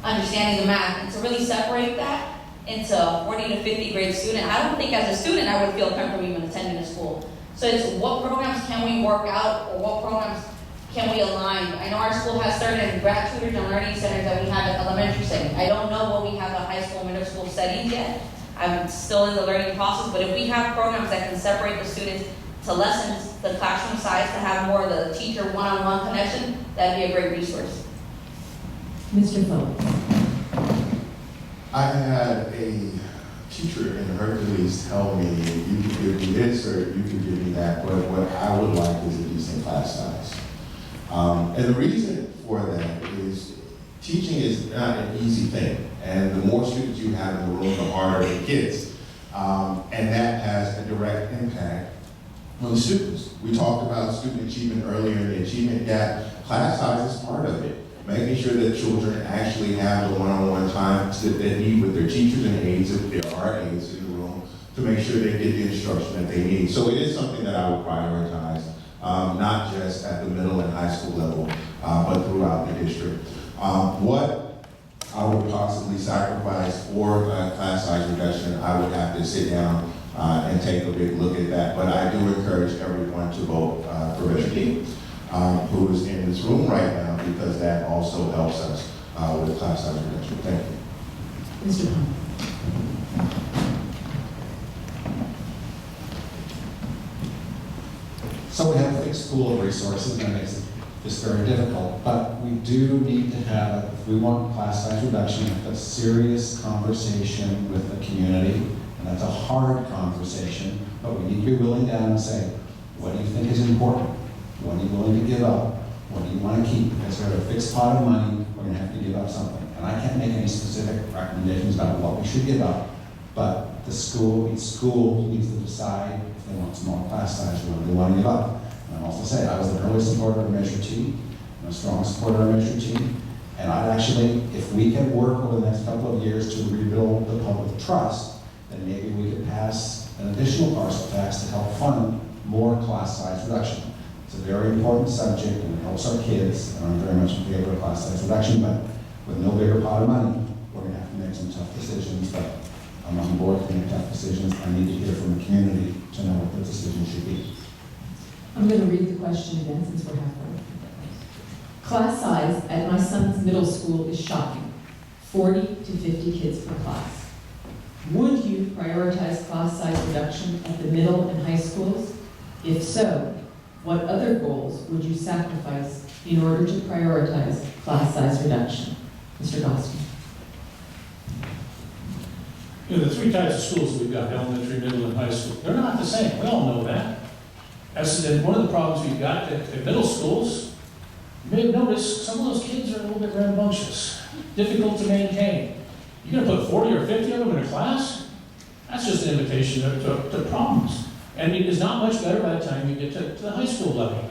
understanding the math. And to really separate that into a 40 to 50 grade student, I don't think as a student I would feel comfortable even attending a school. So it's what programs can we work out or what programs can we align? I know our school has certain grad tutors and learning centers that we have at elementary setting. I don't know what we have at high school, middle school settings yet. I'm still in the learning process, but if we have programs that can separate the students to lessen the classroom size, to have more of the teacher one-on-one connection, that'd be a great resource. Mr. Phillips. I had a teacher in Hercules tell me, you can give me this or you can give me that, but what I would like is a decent class size. And the reason for that is teaching is not an easy thing. And the more students you have in the room, the harder it gets. And that has a direct impact on the students. We talked about student achievement earlier in the achievement gap. Class size is part of it. Making sure that children actually have the one-on-one time that they need with their teachers and aides, if there are aides in the room, to make sure they get the instruction that they need. So it is something that I would prioritize, not just at the middle and high school level, but throughout the district. What I would possibly sacrifice for class size reduction, I would have to sit down and take a big look at that. But I do encourage everyone to vote for Mr. King, who is in this room right now, because that also helps us with class size reduction. Thank you. Mr. Pond. So we have a fixed pool of resources, and that makes this very difficult. But we do need to have, if we want class size reduction, a serious conversation with the community And that's a hard conversation, but we need to be willing down and say, what do you think is important? What are you willing to give up? What do you want to keep? Because we have a fixed pot of money, we're going to have to give up something. And I can't make any specific recommendations about what we should give up, but the school needs to decide if they want small class size or what they want to give up. And I'll also say, I was an early supporter of Measure T, I'm a strong supporter of Measure T, and I'd actually, if we can work over the next couple of years to rebuild the public trust, then maybe we could pass an additional parcel tax to help fund more class size reduction. It's a very important subject and it helps our kids, and I'm very much in favor of class size reduction, but with no bigger pot of money, we're going to have to make some tough decisions, but I'm on board to make tough decisions. I need to hear from the community to know what the decision should be. I'm going to read the question again since we're halfway. Class size at my son's middle school is shocking, 40 to 50 kids per class. Would you prioritize class size reduction at the middle and high schools? If so, what other goals would you sacrifice in order to prioritize class size reduction? Mr. Gosney. You know, the three types of schools we've got, elementary, middle, and high school, they're not the same. We all know that. As in, one of the problems we've got at middle schools, you may have noticed some of those kids are a little bit rambunctious, difficult to maintain. You're going to put 40 or 50 of them in a class? That's just an invitation to problems. And it is not much better by the time you get to the high school level.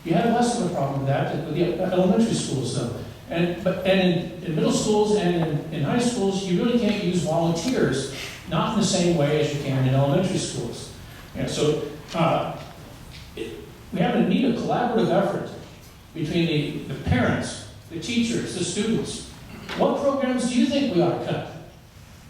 You have less of a problem with that with the elementary schools, though. And in middle schools and in high schools, you really can't use volunteers, not in the same way as you can in elementary schools. And so we have a need a collaborative effort between the parents, the teachers, the students. What programs do you think we ought to cut?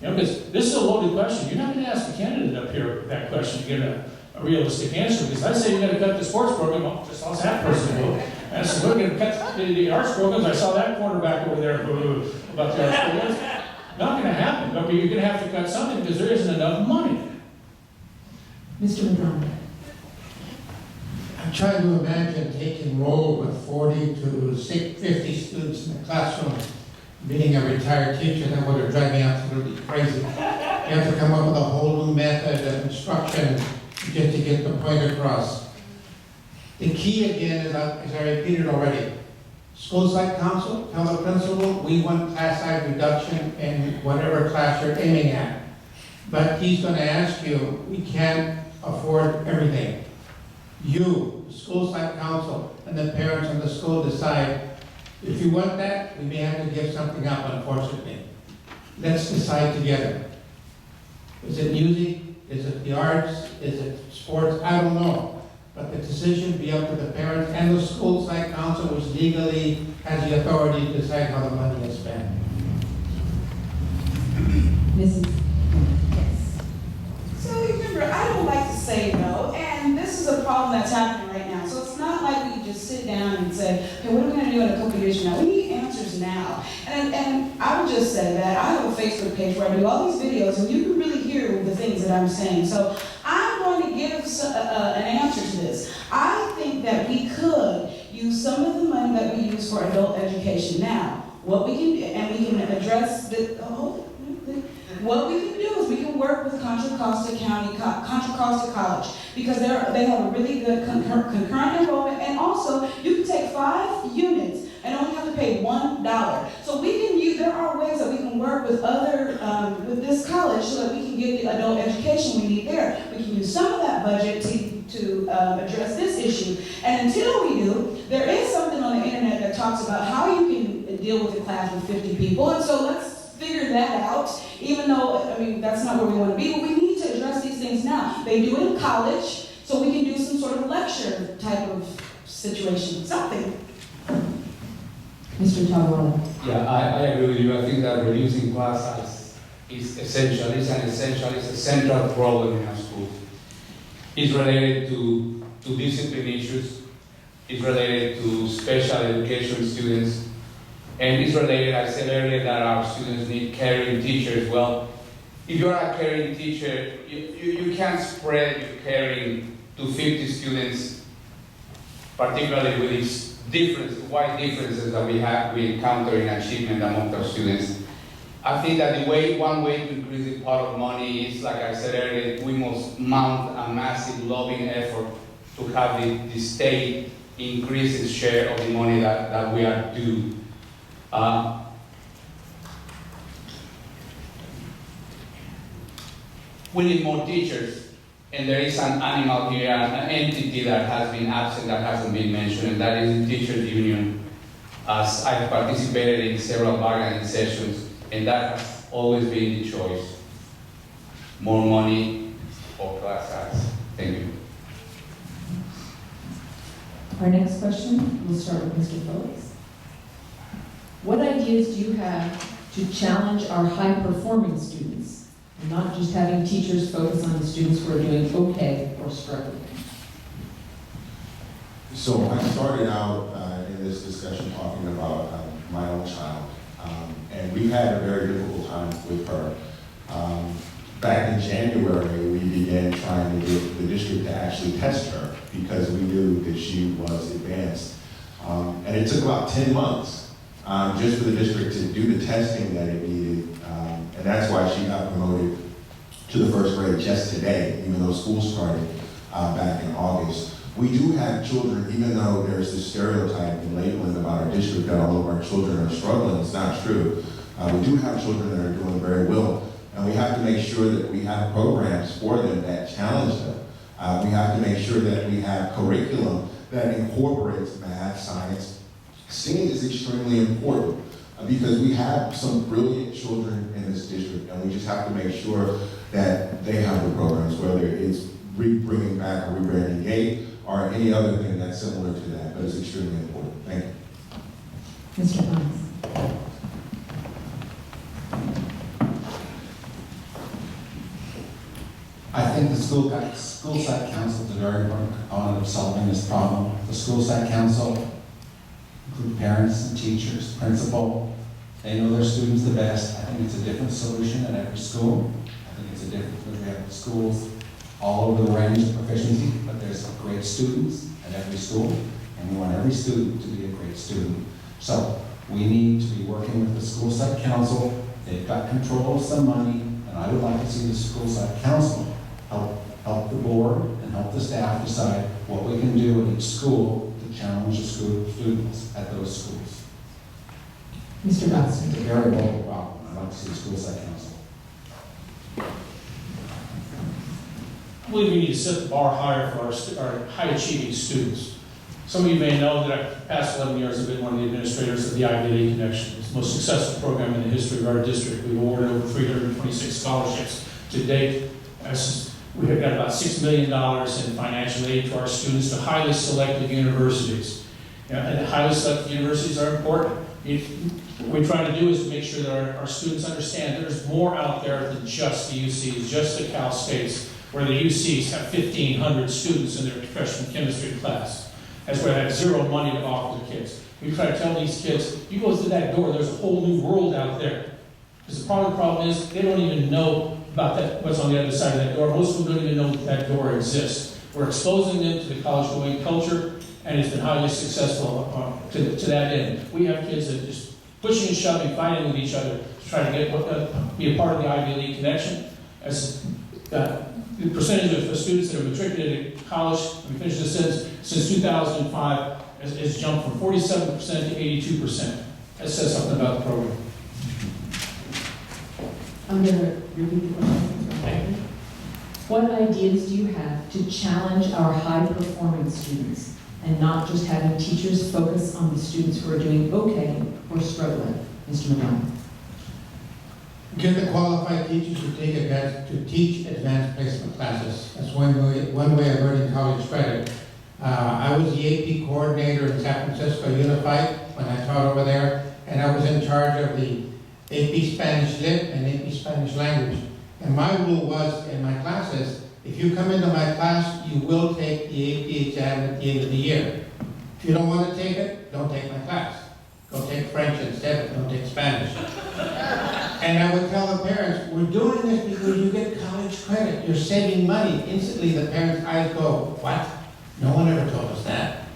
You know, because this is a loaded question. You're not going to ask a candidate up here that question to get a realistic answer. Because I say you're going to cut the sports program, well, just ask that person to vote. And I said, we're going to cut the arts programs. I saw that cornerback over there about the arts programs. Not going to happen. But you're going to have to cut something because there isn't enough money. Mr. McDonald. I'm trying to imagine taking roll with 40 to 50 students in the classroom. Being a retired teacher, that would have driven me absolutely crazy. You have to come up with a whole new method of instruction just to get the point across. The key again is, as I repeated already, school site council, tell the principal, we want class size reduction in whatever class you're aiming at. But he's going to ask you, we can't afford everything. You, the school site council, and the parents and the school decide, if you want that, we may have to give something up, unfortunately. Let's decide together. Is it music? Is it the arts? Is it sports? I don't know. But the decision be up to the parents and the school site council, which legally has the authority to decide how the money is spent. Mrs. Yes. So remember, I don't like to say no, and this is a problem that's happening right now. So it's not like we can just sit down and say, okay, what are we going to do in a couple of years from now? We need answers now. And I would just say that I have a Facebook page where I do all these videos, and you can really hear the things that I'm saying. So I'm going to give an answer to this. I think that we could use some of the money that we use for adult education now. What we can do, and we can address what we can do is we can work with Contra Costa College because they have a really good concurrent enrollment, and also you can take 5 units and only have to pay $1. So we can use, there are ways that we can work with with this college so that we can get the adult education we need there. We can use some of that budget to address this issue. And until we do, there is something on the internet that talks about how you can deal with a class with 50 people. And so let's figure that out, even though, I mean, that's not where we want to be, but we need to address these things now. They do it in college, so we can do some sort of lecture type of situation, something. Mr. Taboada. Yeah, I agree with you. I think that reducing class size is essential. It's a central problem in our schools. It's related to discipline issues. It's related to special education students. And it's related, I said earlier, that our students need caring teachers. Well, if you're a caring teacher, you can't spread your caring to 50 students, particularly with these wide differences that we encounter in achievement among our students. I think that one way to increase the pot of money is, like I said earlier, we must mount a massive lobbying effort to have the state increase its share of the money that we are due. We need more teachers, and there is an animal here, an entity that has been absent, that hasn't been mentioned, and that is the teachers union. As I've participated in several bargaining sessions, and that has always been the choice. More money or class size. Thank you. Our next question, we'll start with Mr. Phillips. What ideas do you have to challenge our high-performing students, and not just having teachers focus on the students who are doing okay or struggling? So I started out in this discussion talking about my own child, and we've had a very difficult time with her. Back in January, we began trying to get the district to actually test her because we knew that she was advanced. And it took about 10 months just for the district to do the testing that it needed. And that's why she got promoted to the first grade just today, even though school started back in August. We do have children, even though there's this stereotype and labeling about our district that all of our children are struggling. It's not true. We do have children that are doing very well, and we have to make sure that we have programs for them that challenge them. We have to make sure that we have curriculum that incorporates math, science. STEAM is extremely important because we have some brilliant children in this district, and we just have to make sure that they have the programs, whether it's bringing back or rebranding Gate or any other thing that's similar to that, but it's extremely important. Thank you. Mr. Hines. I think the school site council is a very important component of solving this problem. The school site council include parents and teachers, principal. They know their students the best. I think it's a different solution at every school. I think it's a different, because we have schools all over the range of proficiency, but there's great students at every school, and we want every student to be a great student. So we need to be working with the school site council. They've got control of some money, and I would like to see the school site council help the board and help the staff decide what we can do at each school to challenge the school students at those schools. Mr. Gosney. It's a very local problem. I'd like to see the school site council. I believe we need to set the bar higher for our high-achieving students. Some of you may know that the past 11 years I've been one of the administrators of the Ivy League Connection. It's the most successful program in the history of our district. We've awarded over 326 scholarships to date. We have got about $6 million in financial aid to our students to highly selected universities. And highly selected universities are important. What we try to do is make sure that our students understand there's more out there than just the UCs, just the Cal States, where the UCs have 1,500 students in their freshman chemistry class. That's where they have zero money to offer the kids. We try to tell these kids, you go through that door, there's a whole new world out there. Because the problem is they don't even know about that, what's on the other side of that door. Most of them don't even know that door exists. We're exposing them to the college-going culture, and it's been highly successful to that end. We have kids that just pushing and shoving, fighting with each other to try to be a part of the Ivy League connection. As the percentage of students that have matriculated at college, we finished this since 2005, has jumped from 47% to 82%. That says something about the program. I'm going to repeat the question. What ideas do you have to challenge our high-performing students and not just having teachers focus on the students who are doing okay or struggling? Mr. Madonna. Get the qualified teachers to teach advanced placement classes. That's one way of earning college credit. I was the AP coordinator in San Francisco Unified when I taught over there, and I was in charge of the AP Spanish Lit and AP Spanish Language. And my rule was in my classes, if you come into my class, you will take the AP exam at the end of the year. If you don't want to take it, don't take my class. Go take French instead, don't take Spanish. And I would tell the parents, we're doing this because you get college credit. You're saving money. Instantly the parents' eyes go, what? No one ever told us that.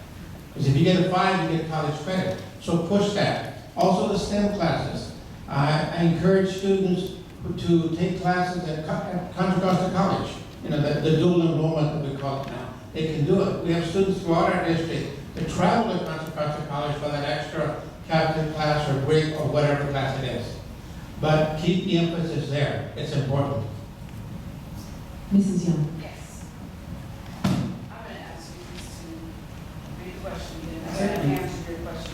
Because if you get a 5, you get college credit. So push that. Also the STEM classes. I encourage students to take classes at Contra Costa College, you know, the dual enrollment that we call it now. They can do it. We have students throughout our district that travel to Contra Costa College for that extra captive class or break or whatever class it is. But keep the emphasis there. It's important. Mrs. Young. Yes. I'm going to ask you just to read the question again. I'm going to answer your question.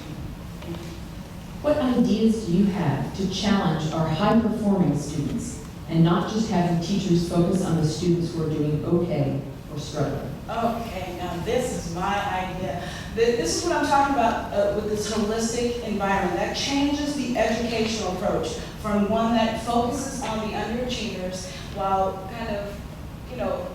What ideas do you have to challenge our high-performing students and not just having teachers focus on the students who are doing okay or struggling? Okay, now this is my idea. This is what I'm talking about with this holistic environment. That changes the educational approach from one that focuses on the underachievers while kind of, you know,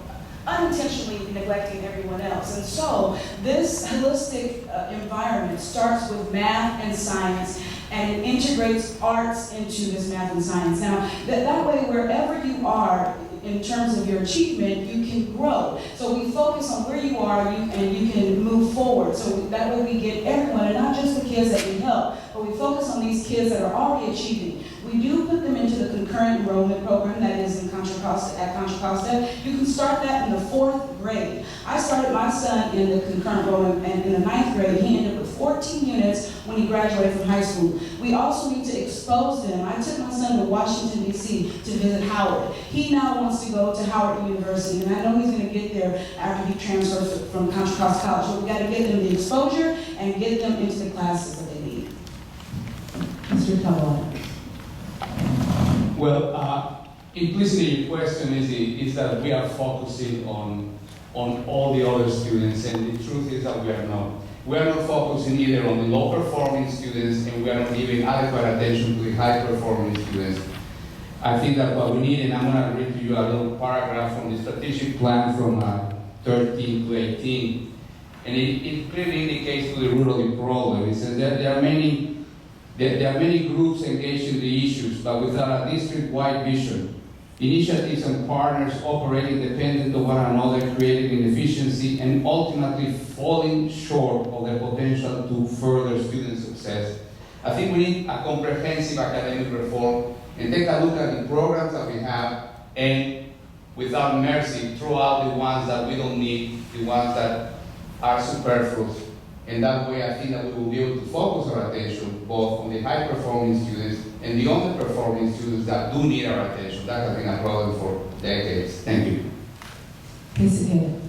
unintentionally neglecting everyone else. And so this holistic environment starts with math and science, and it integrates arts into this math and science. Now, that way, wherever you are in terms of your achievement, you can grow. So we focus on where you are and you can move forward. So that way we get everyone, and not just the kids that we help, but we focus on these kids that are already achieving. We do put them into the concurrent enrollment program that is in Contra Costa, at Contra Costa. You can start that in the 4th grade. I started my son in the concurrent enrollment, and in the 9th grade, he ended up with 14 units when he graduated from high school. We also need to expose them. I took my son to Washington, D.C. to visit Howard. He now wants to go to Howard University, and I know he's going to get there after he transfers from Contra Costa College. But we got to get them the exposure and get them into the classes that they need. Mr. Tawala. Well, implicitly your question is that we are focusing on all the other students, and the truth is that we are not. We are not focusing either on the low-performing students, and we are not giving adequate attention to the high-performing students. I think that what we need, and I'm going to read to you a little paragraph from the strategic plan from 13 to 18, and it clearly indicates to the root of the problem. It says that there are many groups engaged in the issues, but without a district-wide vision. Initiatives and partners operate independent of one another, creating inefficiency and ultimately falling short of their potential to further student success. I think we need a comprehensive academic reform and take a look at the programs that we have and, without mercy, throw out the ones that we don't need, the ones that are superfluous. And that way, I think that we will be able to focus our attention both on the high-performing students and the underperforming students that do need our attention. That has been a problem for decades. Thank you. Ms. Cepeda.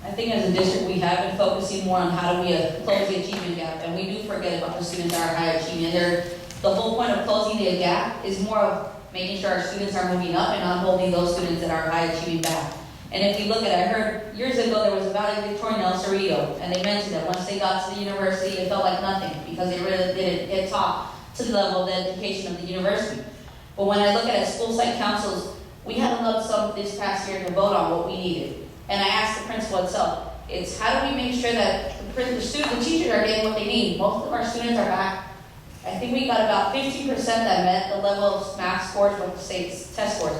I think as a district, we have been focusing more on how do we close the achievement gap, and we do forget about the students that are high achieving. The whole point of closing the gap is more of making sure our students are moving up and not holding those students that are high achieving back. And if you look at it, I heard years ago there was a valedictorian in Cerrito, and they mentioned that once they got to the university, it felt like nothing because they really didn't get taught to the level of the education of the university. But when I look at school site councils, we had a lump sum this past year to vote on what we needed. And I asked the principal itself, it's how do we make sure that the teachers are getting what they need? Most of our students are back. I think we got about 50% that met the level of math scores with the state's test scores.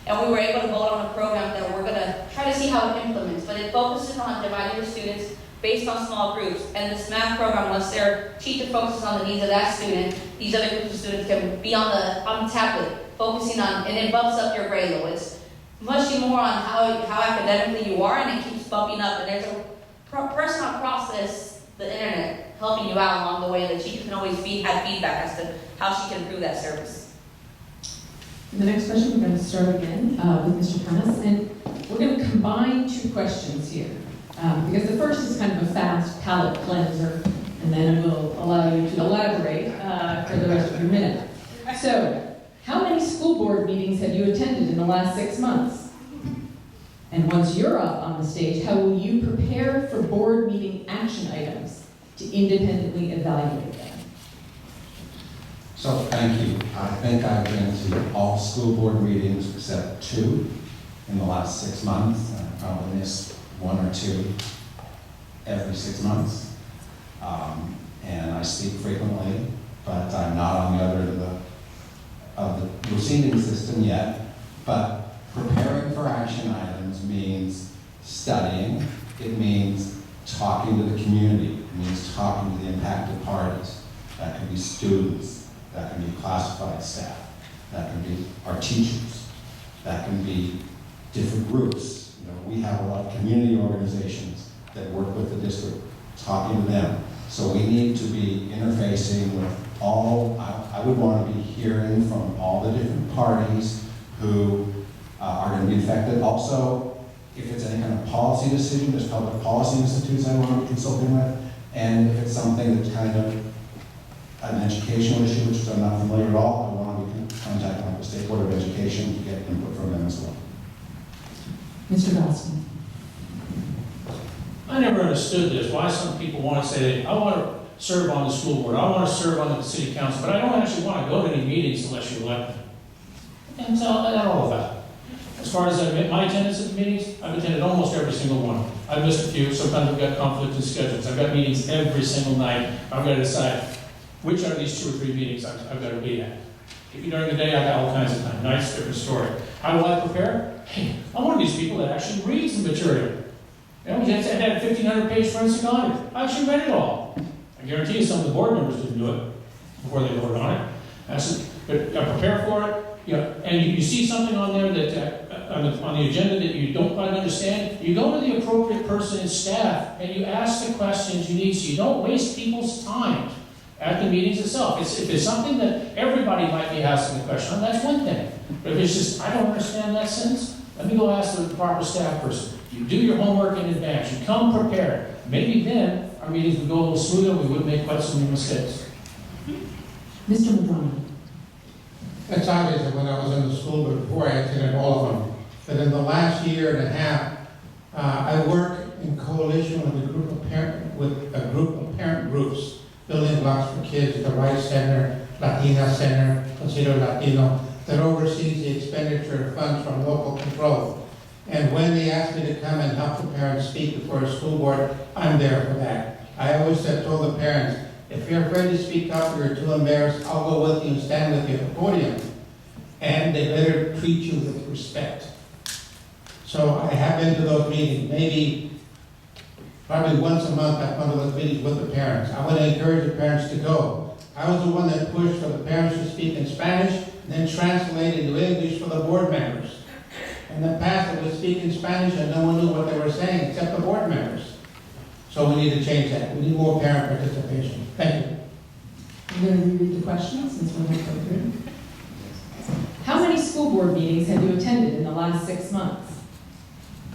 And we were able to vote on a program that we're going to try to see how it implements, but it focuses on dividing the students based on small groups. And this math program, once their teacher focuses on the needs of that student, these other groups of students can be on the tablet, focusing on, and it bumps up your grade level. It's much more on how academically you are, and it keeps bumping up. And there's a person across the internet helping you out along the way. The teacher can always have feedback as to how she can improve that service. The next question, we're going to start again with Mr. Thomas, and we're going to combine two questions here, because the first is kind of a fast palate cleanser, and then we'll allow you to elaborate for the rest of your minute. So, how many school board meetings have you attended in the last 6 months? And once you're up on the stage, how will you prepare for board meeting action items to independently evaluate them? So thank you. I think I've been to all school board meetings except 2 in the last 6 months. I probably missed 1 or 2 every 6 months. And I speak frequently, but I'm not on the other end of the receiving system yet. But preparing for action items means studying. It means talking to the community. It means talking to the impacted parties. that can be students, that can be classified staff, that can be our teachers, that can be different groups. You know, we have a lot of community organizations that work with the district, talking to them. So we need to be interfacing with all, I would want to be hearing from all the different parties who are going to be affected. Also, if it's any kind of policy decision, there's public policy institutes I want to be consulting with. And if it's something that's kind of an educational issue, which I'm not familiar at all, I want to be contacting like the State Board of Education to get input from them as well. Mr. Gosney. I never understood this, why some people want to say, I want to serve on the school board, I want to serve on the city council, but I don't actually want to go to any meetings unless you elect me. And so that's all about. As far as my attendance at the meetings, I've attended almost every single one. I've missed a few, sometimes I've got conflicts in schedules. I've got meetings every single night. I've got to decide which of these 2 or 3 meetings I've got to be at. If you're during the day, I got all kinds of time. Night's a different story. How do I prepare? Hey, I'm one of these people that actually reads the material. You know, I had a 1,500-page forensic audit. I actually read it all. I guarantee you some of the board members didn't do it before they voted on it. I said, but prepare for it. You know, and you see something on there that on the agenda that you don't quite understand, you go to the appropriate person in staff and you ask the questions you need, so you don't waste people's time at the meetings itself. If it's something that everybody might be asking a question on, that's one thing. But if it's just, I don't understand that sentence, let me go ask the proper staff person. You do your homework in advance. You come prepared. Maybe then our meetings would go a little smoother. We wouldn't make quite so many mistakes. Mr. Madrano. It's obvious that when I was in the school board before, I attended all of them. But in the last year and a half, I work in coalition with a group of parent groups, Building Blocks for Kids, the Rice Center, Latina Center, Cerrito Latino, that oversees the expenditure of funds from local control. And when they ask me to come and help the parents speak before a school board, I'm there for that. I always have told the parents, if you're afraid to speak up, you're too embarrassed, I'll go with you and stand with you at the podium. And they better treat you with respect. So I have been to those meetings, probably once a month I've gone to those meetings with the parents. I want to encourage the parents to go. I was the one that pushed for the parents to speak in Spanish, and then translate into English for the board members. In the past, I would speak in Spanish and no one knew what they were saying except the board members. So we need to change that. We need more parent participation. Thank you. I'm going to reread the question since we're not going through. How many school board meetings have you attended in the last 6 months?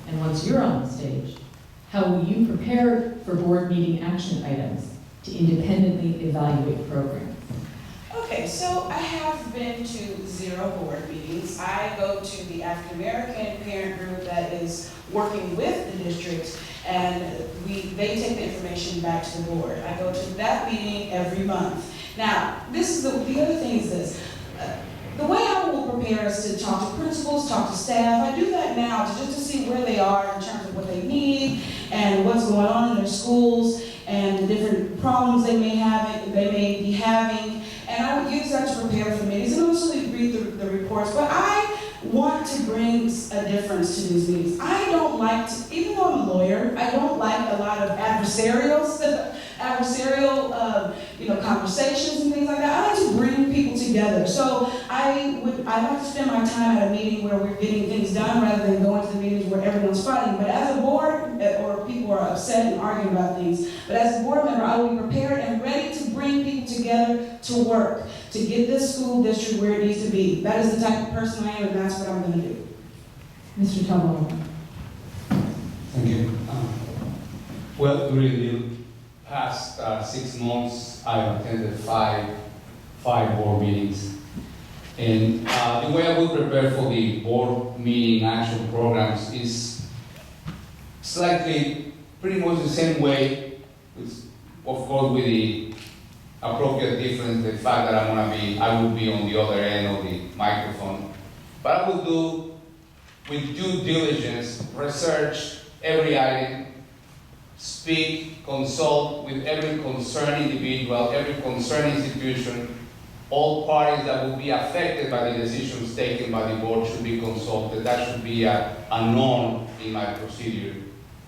And once you're on the stage, how will you prepare for board meeting action items to independently evaluate programs? Okay, so I have been to 0 board meetings. I go to the African American parent group that is working with the district, and they take the information back to the board. I go to that meeting every month. Now, this is the other thing is this. The way I will prepare is to talk to principals, talk to staff. I do that now just to see where they are in terms of what they need and what's going on in their schools and the different problems they may be having. And I would use that to prepare for meetings and also read the reports. But I want to bring a difference to these meetings. I don't like to, even though I'm a lawyer, I don't like a lot of adversarial conversations and things like that. I like to bring people together. So I like to spend my time at a meeting where we're getting things done rather than going to the meetings where everyone's fighting. But as a board, or people are upset and arguing about things, but as a board member, I will be prepared and ready to bring people together to work, to get this school district where it needs to be. That is the type of person I am, and that's what I'm going to do. Mr. Taboada. Thank you. Well, during the past 6 months, I've attended five board meetings. And the way I would prepare for the board meeting action programs is slightly, pretty much the same way, with, of course, with the appropriate difference, the fact that I will be on the other end of the microphone. But I will do, with due diligence, research every item, speak, consult with every concerned individual, every concerned institution. All parties that will be affected by the decisions taken by the board should be consulted. That should be a norm in my procedure.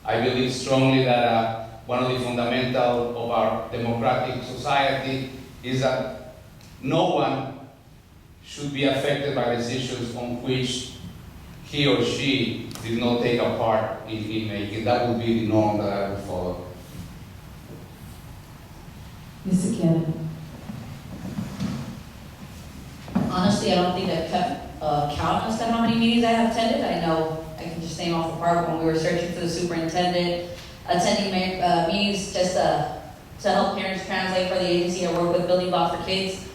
I believe strongly that one of the fundamentals of our democratic society is that no one should be affected by decisions on which he or she did not take a part in making. That would be the norm that I would follow. Ms. Cannon? Honestly, I don't think I've kept count as to how many meetings I have attended. I know I can just name off the part when we were searching for the superintendent, attending meetings just to help parents translate for the agency or work with building blocks for kids.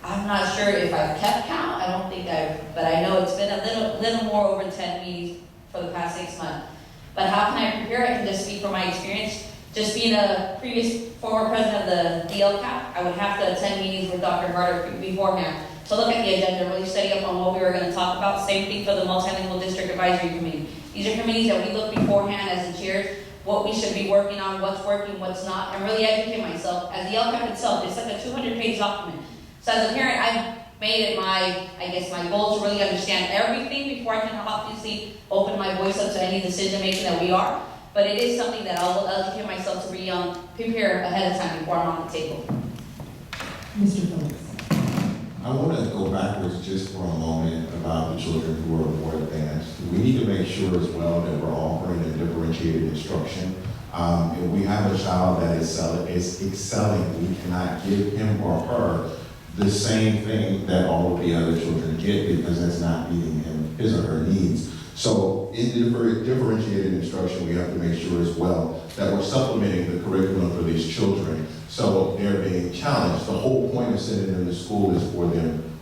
I'm not sure if I've kept count. I don't think but I know it's been a little more over 10 meetings for the past 6 months. But how can I prepare? I can just speak from my experience. Just being a previous former president of the DLCAP, I would have to attend meetings with Dr. Carter beforehand to look at the agenda, really study up on what we were going to talk about. Same thing for the Multilingual District Advisory Committee. These are committees that we look beforehand as the chairs, what we should be working on, what's working, what's not, and really educate myself. As the LCAP itself, it's like a 200-page document. So as a parent, I've made it my goal to really understand everything before I can obviously open my voice up to any decision making that we are. But it is something that I will educate myself to be prepare ahead of time before I'm on the table. Mr. Phillips? I want to go backwards just for a moment about the children who are more advanced. We need to make sure as well that we're offering a differentiated instruction. If we have a child that is excelling, we cannot give him or her the same thing that all of the other children get because that's not meeting his or her needs. So in differentiated instruction, we have to make sure as well that we're supplementing the curriculum for these children so they're being challenged. The whole point of sending them to school is for them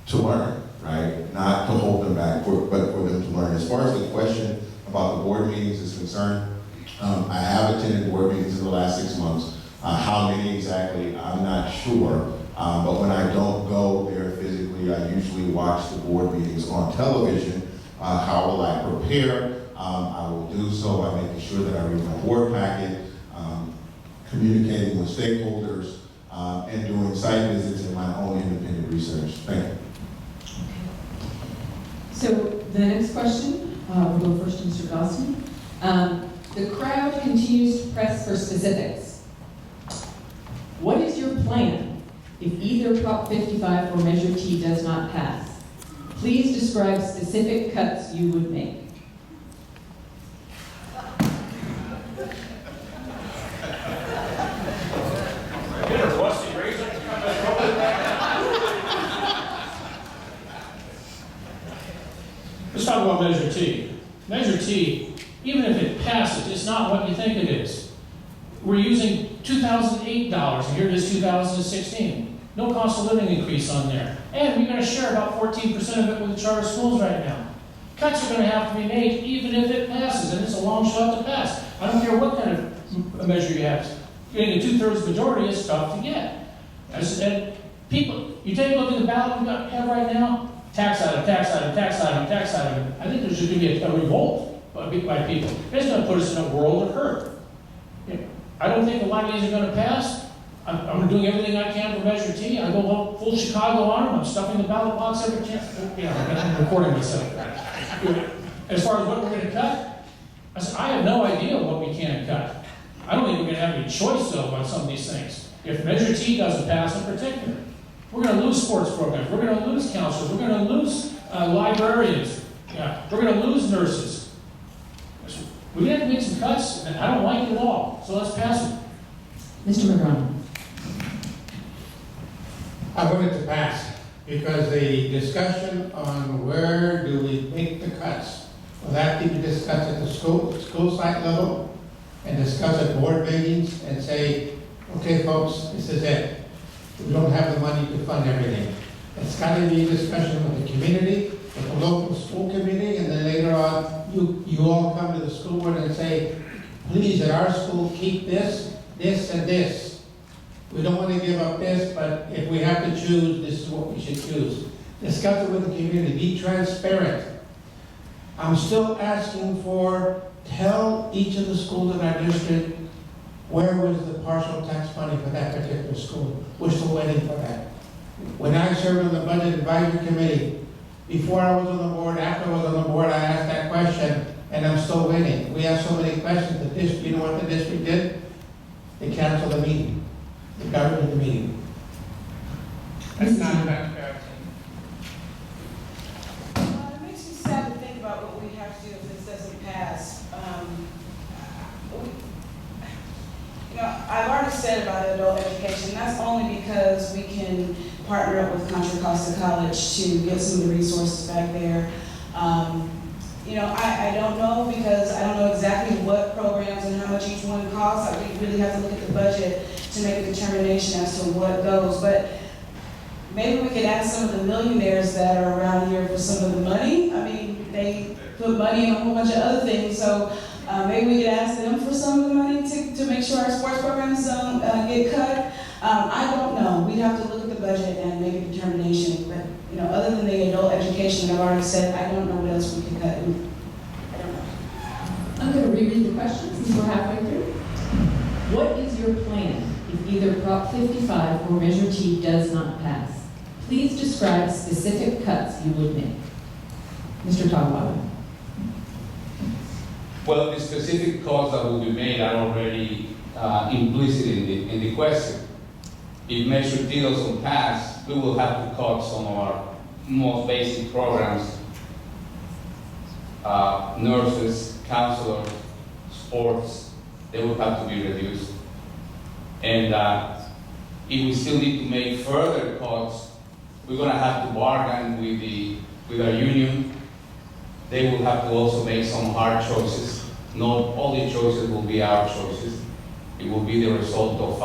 to learn, right? Not to hold them back, but for them to learn. As far as the question about the board meetings is concerned, I have attended board meetings in the last 6 months. How many exactly, I'm not sure. But when I don't go there physically, I usually watch the board meetings on television. How will I prepare? I will do so by making sure that I read my board packet, communicating with stakeholders, and doing site visits and my own independent research. Thank you. So the next question, we'll go first to Mr. Gosney. The crowd continues to press for specifics. What is your plan if either Prop 55 or Measure T does not pass? Please describe specific cuts you would make. Let's talk about Measure T. Measure T, even if it passes, it's not what you think it is. We're using $2008, and here it is 2016. No cost of living increase on there. And we're going to share about 14% of it with the charter schools right now. Cuts are going to have to be made even if it passes, and it's a long shot to pass. I don't care what kind of measure you have. Getting a 2/3 majority is tough to get. And people, you take a look at the ballot we have right now, tax item, tax item, tax item, tax item. I think there's just going to be a revolt by people. It's going to put us in a world of hurt. I don't think a lot of these are going to pass. I'm doing everything I can for Measure T. I go full Chicago on them. I'm stuffing the ballot box every chance. I'm recording myself. As far as what we're going to cut, I have no idea what we can cut. I don't think we're going to have any choice, though, on some of these things. If Measure T doesn't pass in particular, we're going to lose sports programs. We're going to lose counselors. We're going to lose librarians. We're going to lose nurses. We have to make some cuts, and I don't like it at all. So let's pass it. Mr. McGraw. I want it to pass because the discussion on where do we make the cuts will have to be discussed at the school site level and discuss at board meetings and say, okay, folks, this is it. We don't have the money to fund everything. It's got to be a discussion with the community, with the local school committee, and then later on, you all come to the school board and say, please, at our school, keep this, this, and this. We don't want to give up this, but if we have to choose, this is what we should choose. Discuss it with the community, be transparent. I'm still asking for, tell each of the schools in our district, where was the partial tax money for that particular school? We're still waiting for that. When I served on the Budget Advisory Committee, before I was on the board, after I was on the board, I asked that question, and I'm still waiting. We have so many questions. The district, you know what the district did? They canceled the meeting. They governed the meeting. That's not bad parenting. It makes me sad to think about what we have to do if this doesn't pass. You know, I've already said about adult education, that's only because we can partner up with Contra Costa College to get some of the resources back there. You know, I don't know because I don't know exactly what programs and how much each one costs. We really have to look at the budget to make a determination as to what goes. But maybe we could ask some of the millionaires that are around here for some of the money. I mean, they put money in a whole bunch of other things, so maybe we could ask them for some of the money to make sure our sports programs don't get cut. I don't know. We'd have to look at the budget and make a determination. But you know, other than the adult education, I've already said, I don't know what else we can cut. I don't know. I'm going to reread the question since we're halfway through. What is your plan if either Prop 55 or Measure T does not pass? Please describe specific cuts you would make. Mr. Tawala. Well, the specific cuts that will be made are already implicit in the question. If Measure T doesn't pass, we will have to cut some of our most basic programs, nurses, counselors, sports, they will have to be reduced. And if we still need to make further cuts, we're going to have to bargain with our union. They will have to also make some hard choices. Not all the choices will be our choices. It will be the result of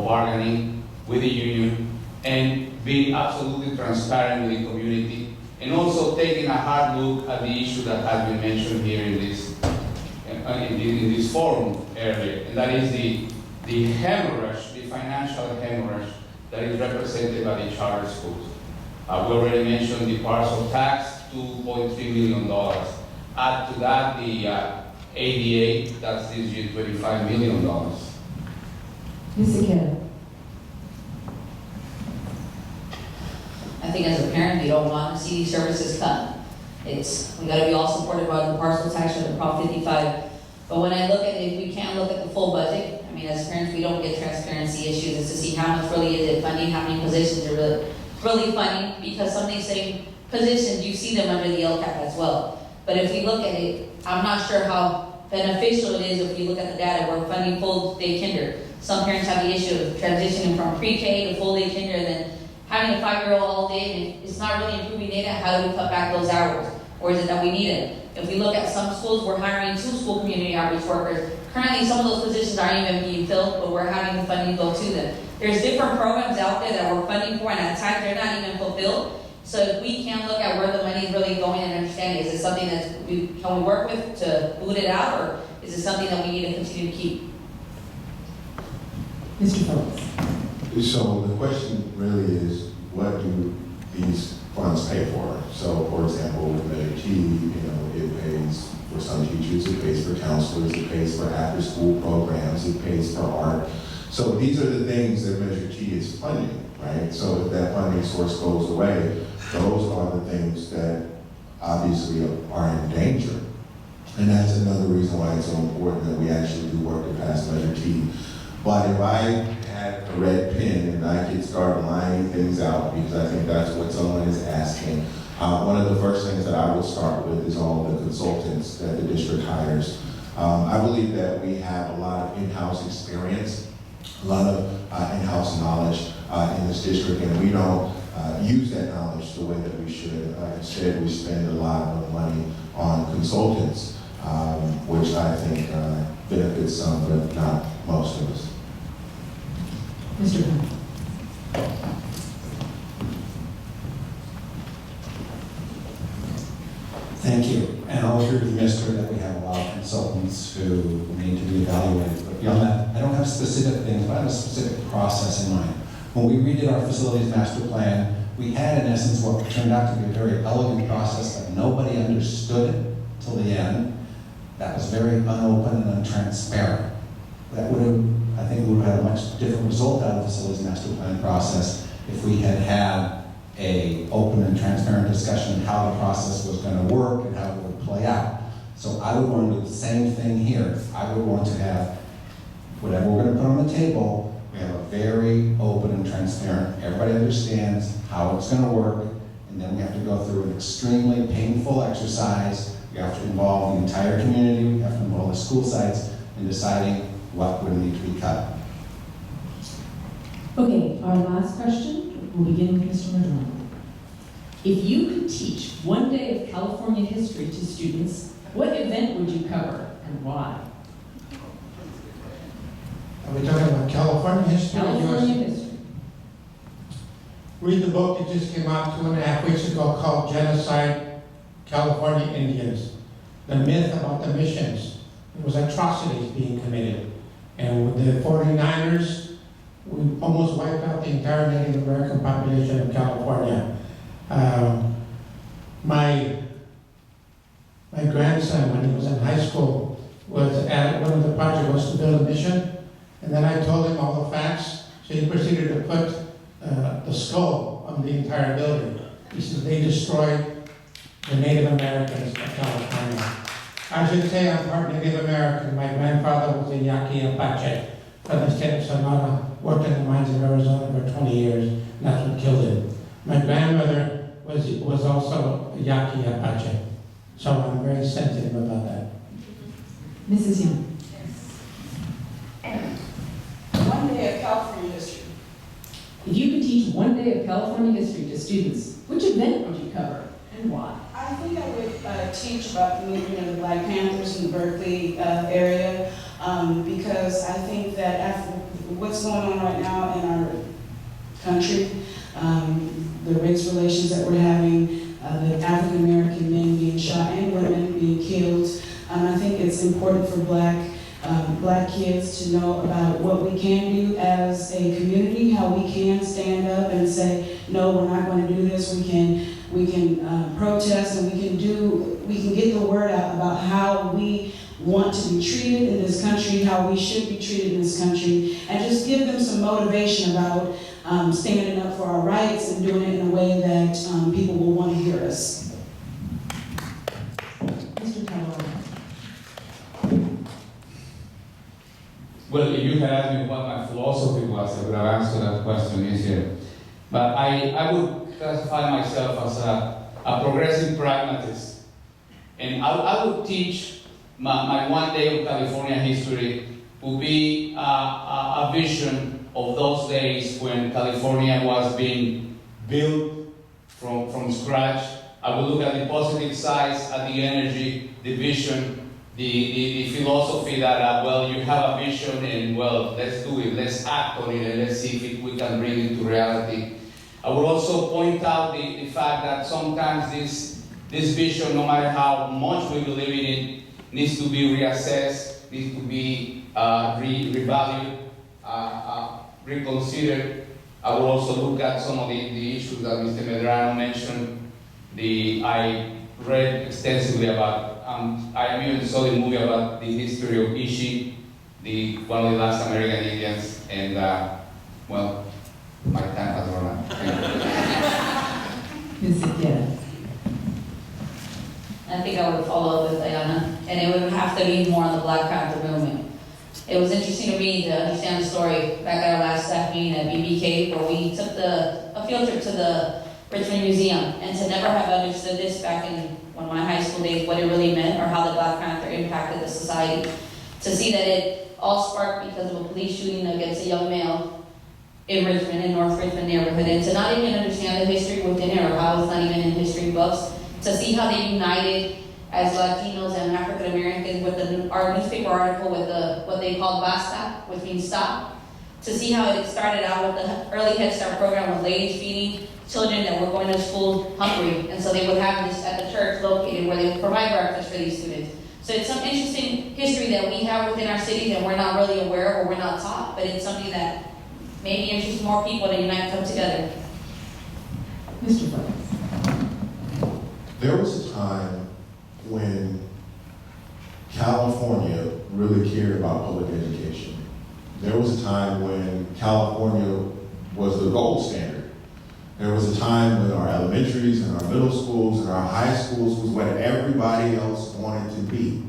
bargaining with the union and being absolutely transparent with the community, and also taking a hard look at the issue that has been mentioned here in this forum earlier, and that is the hemorrhage, the financial hemorrhage that is represented by the charter schools. We already mentioned the parcel tax, $2.3 million. Add to that the ADA, that's this year $25 million. Ms. Ikeda. I think as a parent, we don't want to see these services cut. We gotta be all supported by the parcel tax or the Prop 55. But when I look at it, if we can't look at the full budget, I mean, as parents, we don't get transparency issues as to see how much really is it funding, how many positions are really funding, because some of these same positions, you see them under the LCAP as well. But if we look at it, I'm not sure how beneficial it is if we look at the data. We're funding full day kinder. Some parents have the issue of transitioning from pre-K to full day kinder, and then having a 5-year-old all day, and it's not really improving data. How do we cut back those hours? Or is it that we need it? If we look at some schools, we're hiring 2 school community outreach workers. Currently, some of those positions aren't even being filled, but we're having the funding go to them. There's different programs out there that we're funding for, and at times they're not even fulfilled. So if we can't look at where the money is really going and understand, is it something that can we work with to boot it out, or is it something that we need to continue to keep? Mr. Phillips. So the question really is, what do these funds pay for? So, for example, with Measure T, it pays for some teachers, it pays for counselors, it pays for after-school programs, it pays for art. So these are the things that Measure T is funding, right? So if that funding source goes away, those are the things that obviously are in danger. And that's another reason why it's so important that we actually do work to pass Measure T. But if I had a red pen and I could start lining things out, because I think that's what someone is asking, one of the first things that I will start with is all the consultants that the district hires. I believe that we have a lot of in-house experience, a lot of in-house knowledge in this district, and we don't use that knowledge the way that we should. Instead, we spend a lot of money on consultants, which I think benefits some, but not most of us. Mr. Brown. Thank you. And I'll agree with Mr. that we have a lot of consultants who need to be evaluated. But beyond that, I don't have specific things, but I have a specific process in mind. When we redid our facilities master plan, we had in essence what turned out to be a very elegant process, but nobody understood it till the end. That was very unopen and untransparent. That would have, I think, we would have had a much different result out of the facilities master plan process if we had had a open and transparent discussion of how the process was going to work and how it would play out. So I would want to do the same thing here. I would want to have whatever we're going to put on the table. We have a very open and transparent. Everybody understands how it's going to work, and then we have to go through an extremely painful exercise. We have to involve the entire community, we have to involve the school sites in deciding what would need to be cut. Okay, our last question will begin with Mr. Madrone. If you could teach one day of California history to students, what event would you cover and why? Are we talking about California history? California history. Read the book that just came out 2.5 weeks ago called Genocide, California Indians. The myth about the missions. It was atrocities being committed. And with the 49ers, we almost wiped out the entire Native American population of California. My grandson, when he was in high school, was at one of the projects was to build a mission. And then I told him all the facts, so he proceeded to put the skull on the entire building. He said they destroyed the Native Americans of California. I should say I'm part Native American. My grandfather was a Yaqui Apache from the state of Sonora, worked in the mines of Arizona for 20 years, and that's what killed him. My grandmother was also a Yaqui Apache, so I'm very sensitive about that. Mrs. Young. One day of California history. If you could teach one day of California history to students, which event would you cover and why? I think I would teach about the movement of the Black Panthers in the Berkeley area because I think that after what's going on right now in our country, the race relations that we're having, the African American men being shot and women being killed, I think it's important for Black kids to know about what we can do as a community, how we can stand up and say, no, we're not going to do this. We can protest, and we can get the word out about how we want to be treated in this country, how we should be treated in this country, and just give them some motivation about standing up for our rights and doing it in a way that people will want to hear us. Mr. Taylor. Well, if you had asked me what my philosophy was, I would have answered that question easier. But I would classify myself as a progressive pragmatist. And I would teach my one day of California history would be a vision of those days when California was being built from scratch. I would look at the positive sides, at the energy, the vision, the philosophy that, well, you have a vision and, well, let's do it, let's act on it, and let's see if we can bring it to reality. I would also point out the fact that sometimes this vision, no matter how much we believe in it, needs to be reassessed, needs to be revalued, reconsidered. I will also look at some of the issues that Mr. Medrano mentioned. I read extensively about, I even saw the movie about the history of Ishi, one of the last American Indians, and well, my time has run out. Yes. I think I would follow up with Diana, and it would have to be more on the Black Panther movement. It was interesting to me to understand the story back at our last staff meeting at BBK, where we took a field trip to the Richmond Museum, and to never have understood this back in one of my high school days, what it really meant, or how the Black Panther impacted the society. To see that it all sparked because of a police shooting against a young male in Richmond, in North Richmond neighborhood, and to not even understand the history within it, or how it's not even in history books, to see how they united as Latinos and African Americans with our newspaper article with what they called Basta, which means stop, to see how it started out with the early Head Start program with ladies feeding children that were going to school hungry, and so they would have this at the church located where they would provide breakfast for these students. So it's some interesting history that we have within our cities that we're not really aware of or we're not taught, but it's something that maybe interests more people to unite and come together. Mr. Burns. There was a time when California really cared about public education. There was a time when California was the gold standard. There was a time when our elementaries and our middle schools and our high schools was what everybody else wanted to be.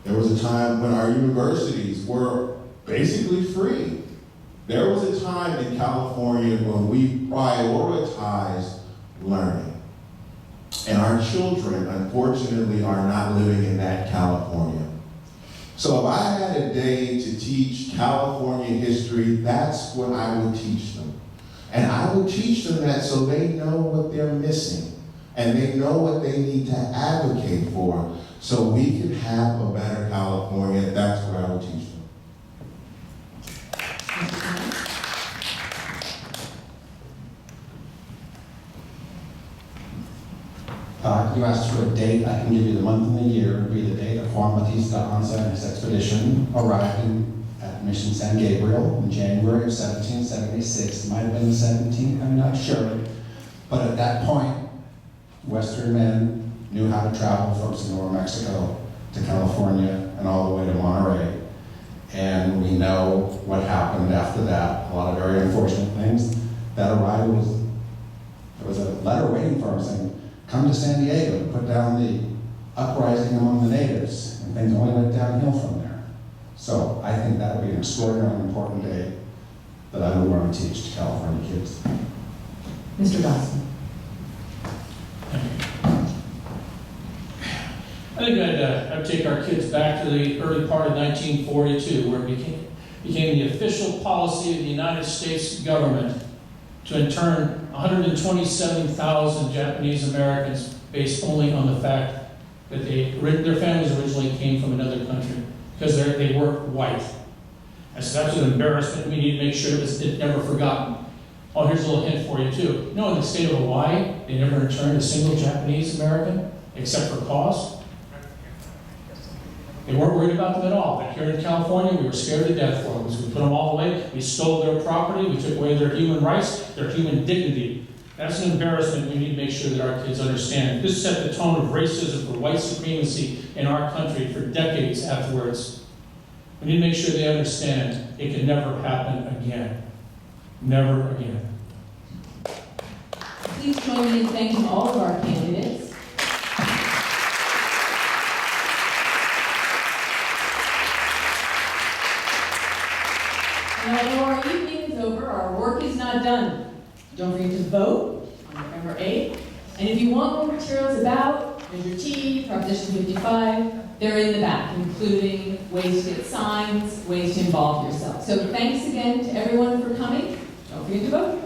There was a time when our universities were basically free. There was a time in California when we prioritized learning. And our children, unfortunately, are not living in that California. So if I had a day to teach California history, that's what I would teach them. And I would teach them that so they know what they're missing and they know what they need to advocate for so we can have a better California. That's what I would teach them. You asked for a date. I can give you the month and the year. It would be the day that Juan Batista Anza and his expedition arrived at Mission San Gabriel in January of 1776. It might have been the 17th, I'm not sure. But at that point, Western men knew how to travel from Sonora, Mexico to California and all the way to Monterey. And we know what happened after that. A lot of very unfortunate things. That arrival there was a letter waiting for him saying, come to San Diego to put down the uprising among the natives, and things only went downhill from there. So I think that would be an extraordinarily important day that I would want to teach to California kids. Mr. Gosney. I think I'd take our kids back to the early part of 1942, where it became the official policy of the United States government to intern 127,000 Japanese Americans based only on the fact that their families originally came from another country because they weren't white. And so that's an embarrassment. We need to make sure it's never forgotten. Oh, here's a little hint for you too. You know, in the state of Hawaii, they never interned a single Japanese American except for cost. They weren't worried about them at all. But here in California, we were scared to death for them. We put them all away. We stole their property. We took away their human rights, their human dignity. That's an embarrassment we need to make sure that our kids understand. This set the tone of racism for white supremacy in our country for decades afterwards. We need to make sure they understand it can never happen again. Never again. Please join me in thanking all of our candidates. And although our evening is over, our work is not done. Don't forget to vote on November 8th. And if you want more materials about Measure T, Proposition 55, they're in the back, including ways to get signs, ways to involve yourself. So thanks again to everyone for coming. Don't forget to vote.